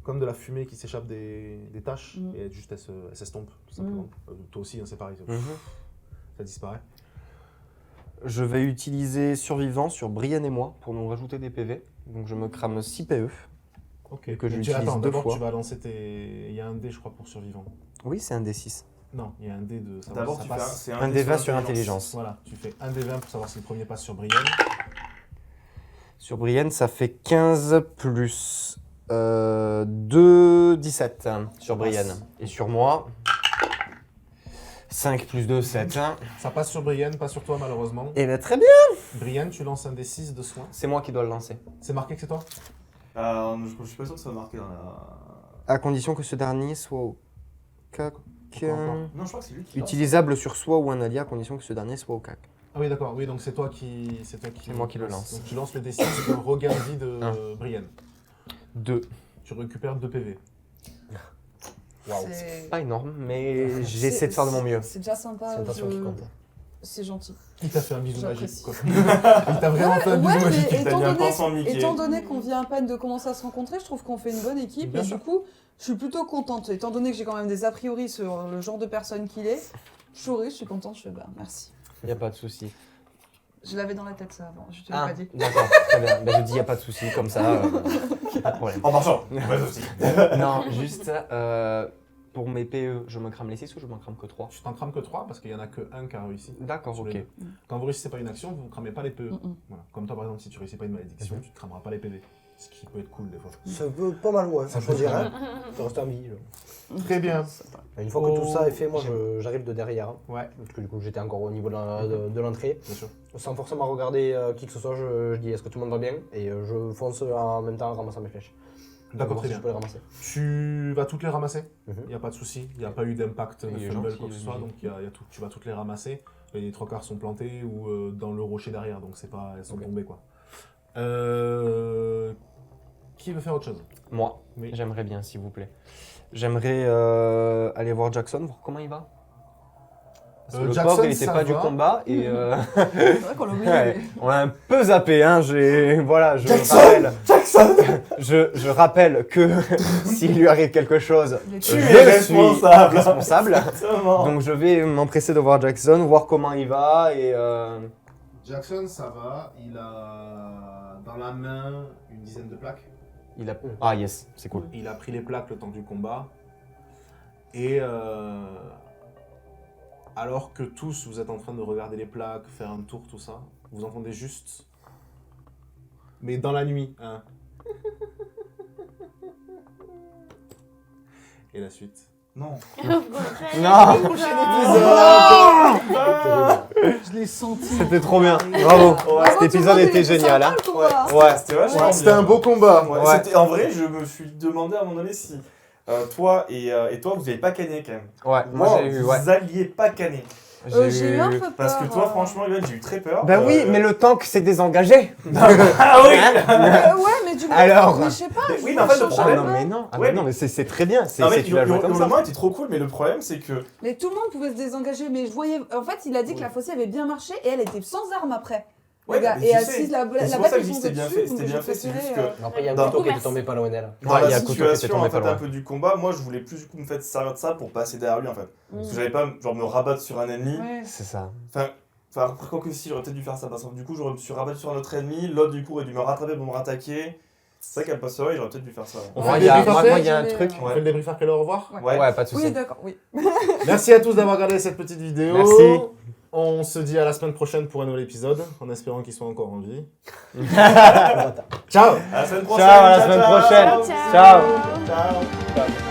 S1: comme de la fumée qui s'échappe des taches, et juste elles s'estompent, tout simplement. Toi aussi, hein, c'est pareil, ça disparaît.
S6: Je vais utiliser survivant sur Brienne et moi pour nous rajouter des PV. Donc je me crame 6 PE.
S1: Ok.
S6: Et que je
S1: Mais
S6: l'utilise
S1: attends,
S6: deux
S1: d'abord
S6: fois.
S1: tu vas lancer tes... Il y a un dé, je crois, pour survivant.
S6: Oui, c'est un D6.
S1: Non, il y a un dé de savoir
S4: D'abord,
S1: si
S4: tu
S1: ça
S4: fais
S1: passe.
S4: c'est
S6: Un
S4: dé
S6: D20 sur intelligence.
S1: Voilà, tu fais un dé 20 pour savoir si le premier passe sur Brienne.
S6: Sur Brienne, ça fait 15 plus 2, 17 sur Brienne. Et sur moi, 5 plus 2, 7.
S1: Ça passe sur Brienne, pas sur toi malheureusement.
S6: Et bien très bien.
S1: Brienne, tu lances un dé 6 de soin.
S6: C'est moi qui dois le lancer.
S1: C'est marqué que c'est toi?
S4: Je suis pas sûr que ça soit marqué dans la.
S6: À condition que ce dernier soit au cac.
S1: Encore.
S4: Non, je crois que c'est lui qui lance.
S6: Utilisable sur soi ou un allié à condition que ce dernier soit au cac.
S1: Ah oui, d'accord, oui, donc c'est toi qui. C'est
S6: moi qui le lance.
S1: Donc tu lances le dé 6 de regain de vie de Brienne.
S6: 2.
S1: Tu récupères 2 PV.
S5: C'est-
S6: Pas énorme, mais j'essaie de faire de mon mieux.
S5: C'est déjà sympa.
S3: C'est l'intention qui compte.
S5: C'est gentil.
S1: Il t'a fait un bisou magique,
S5: J'apprécie.
S1: quoi. Il t'a vraiment fait un bisou magique.
S4: T'as mis un pinceau en Mickey.
S5: étant donné qu'on vient à peine de commencer à se rencontrer, je trouve qu'on fait une bonne équipe.
S1: Bien
S5: et
S1: sûr.
S5: du coup, je suis plutôt contente. Étant donné que j'ai quand même des a priori sur le genre de personne qu'il est, je souris, je suis contente. Je fais bah merci.
S6: Y a pas de souci.
S5: Je l'avais dans la tête ça avant, je te l'ai
S6: Ah,
S5: pas dit.
S6: d'accord, très bien. Ben, je dis y a pas de souci, comme ça, pas de problème.
S4: En marchant. Pas de souci.
S6: Non, juste pour mes PE, je me crame les 6 ou je m'en crame que 3?
S1: Tu t'en crames que 3 parce qu'il y en a que un qui a réussi.
S6: D'accord,
S1: Sur
S6: ok.
S1: les deux. Quand vous réussissez pas une action, vous ne cramez pas les PE.
S5: Mm-mm.
S1: Voilà. Comme toi par exemple, si tu réussis pas une malédiction, tu ne crameras pas les PV. Ce qui peut être cool des fois.
S3: Ça veut pas mal, ouais.
S1: Ça
S3: Ça
S1: peut
S3: choisir
S1: très
S3: un. Ça reste en vie.
S1: Très bien.
S3: Une fois que tout ça est fait, moi j'arrive de derrière.
S1: Ouais,
S3: Parce que du coup j'étais encore au niveau de l'entrée.
S1: bien sûr.
S3: Sans forcément regarder qui que ce soit, je dis est-ce que tout le monde va bien? Et je fonce en même temps en ramassant mes flèches.
S1: D'accord,
S3: Voir
S1: très
S3: si
S1: bien.
S3: je peux les ramasser.
S1: Tu vas toutes les ramasser.
S3: Mhm.
S1: Il n'y a pas de souci. Il n'y a pas eu d'impact de
S6: Il est
S1: fumble
S6: gentil,
S1: quoi que ce
S6: le
S1: soit.
S6: mec.
S1: Donc il y a tout, tu vas toutes les ramasser. Et les 3 quarts sont plantés ou dans le rocher derrière. Donc c'est pas, elles sont
S3: Ok.
S1: tombées quoi. Qui veut faire autre chose?
S6: Moi,
S1: Oui.
S6: j'aimerais bien, s'il vous plaît. J'aimerais aller voir Jackson, voir comment il va. Parce que le
S1: Jackson,
S6: pauvre, il était
S1: ça
S6: pas du
S1: va.
S6: combat et
S5: C'est vrai qu'on l'a oublié.
S6: ouais, on l'a un peu zappé, hein. Voilà, je
S4: Jackson
S6: rappelle.
S4: Jackson
S6: Je rappelle que s'il lui arrive quelque chose,
S5: Il est
S4: Tu
S6: je
S4: es
S6: suis
S4: responsable.
S6: responsable.
S4: Exactement.
S6: Donc je vais m'empresser de voir Jackson, voir comment il va et
S1: Jackson, ça va. Il a dans la main une dizaine de plaques.
S6: il a. Ah yes, c'est cool.
S1: Il a pris les plaques le temps du combat. Et alors que tous vous êtes en train de regarder les plaques, faire un tour, tout ça, vous entendez juste, mais dans la nuit, hein. Et la suite.
S4: Non.
S6: Non,
S5: Je l'ai senti.
S6: c'était trop bien. Bravo. Cet épisode était génial, hein. Ouais.
S4: C'était vachement
S1: C'était un beau combat.
S4: Ouais,
S6: Ouais.
S4: c'était- en vrai, je me suis demandé à un moment donné si toi et toi, vous n'avez pas canné quand même.
S6: Ouais, moi j'ai eu.
S4: vous
S6: Ouais.
S4: alliez pas canner.
S5: J'ai eu un peu peur.
S4: Parce que toi, franchement, Yoann, j'ai eu très peur.
S6: Bah oui, mais le tank s'est désengagé.
S4: Ah oui
S5: Ouais, mais du coup,
S6: Alors.
S5: mais je sais pas.
S4: Oui,
S5: je
S4: mais en fait, le
S5: change
S6: Ah
S4: problème-
S5: un
S6: non
S5: peu.
S6: mais non, ah
S4: Ouais,
S6: mais non mais c'est très bien.
S4: Non, mais
S6: Tu l'as joué comme
S4: le
S6: ça.
S4: moment était trop cool, mais le problème, c'est que.
S5: Mais tout le monde pouvait se désengager, mais je voyais. En fait, il a dit que la faucille avait bien marché et elle était sans arme après.
S4: Ouais,
S5: Les gars,
S4: mais
S5: et
S4: tu
S5: assise,
S4: sais,
S5: la
S4: et c'est
S5: la
S4: pour
S5: bête
S4: ça que
S5: ils
S4: je dis
S5: sont
S4: que c'était bien
S5: dessus,
S4: fait,
S5: donc
S4: c'était
S5: j'ai
S4: bien fait, c'est
S5: préféré,
S4: juste que.
S3: Après, il y a un
S4: Dans-
S3: couteau qui était tombé pas loin d'elle.
S4: Dans
S6: Ouais, il y
S4: la
S6: a Couteau qui était
S4: situation
S6: tombé
S4: en
S6: pas
S4: fait, un
S6: loin.
S4: peu du combat, moi je voulais plus du coup me faire servir de ça pour passer derrière lui en fait. Parce que j'allais pas genre me rabattre sur un ennemi.
S5: Ouais.
S6: C'est ça.
S4: Enfin, par contre que si j'aurais peut-être dû faire ça parce que du coup je me suis rabattu sur un autre ennemi, l'autre du coup aurait dû me rattraper pour me rattaquer. C'est vrai qu'elle passerait, j'aurais peut-être dû faire ça.
S1: On
S6: Moi,
S1: fait
S6: il y a
S1: le débrief
S6: moi, il y a un
S5: après,
S6: truc.
S1: On fait le débrief après le au revoir.
S4: Ouais.
S6: Ouais, pas de
S5: Oui,
S6: souci.
S5: d'accord, oui.
S1: Merci à tous d'avoir regardé cette petite vidéo.
S6: Merci.
S1: On se dit à la semaine prochaine pour un nouvel épisode, en espérant qu'ils soient encore en vie. Ciao.
S4: À la semaine prochaine.
S6: Ciao, à la semaine prochaine.
S7: Ciao.
S6: Ciao.
S4: Ciao.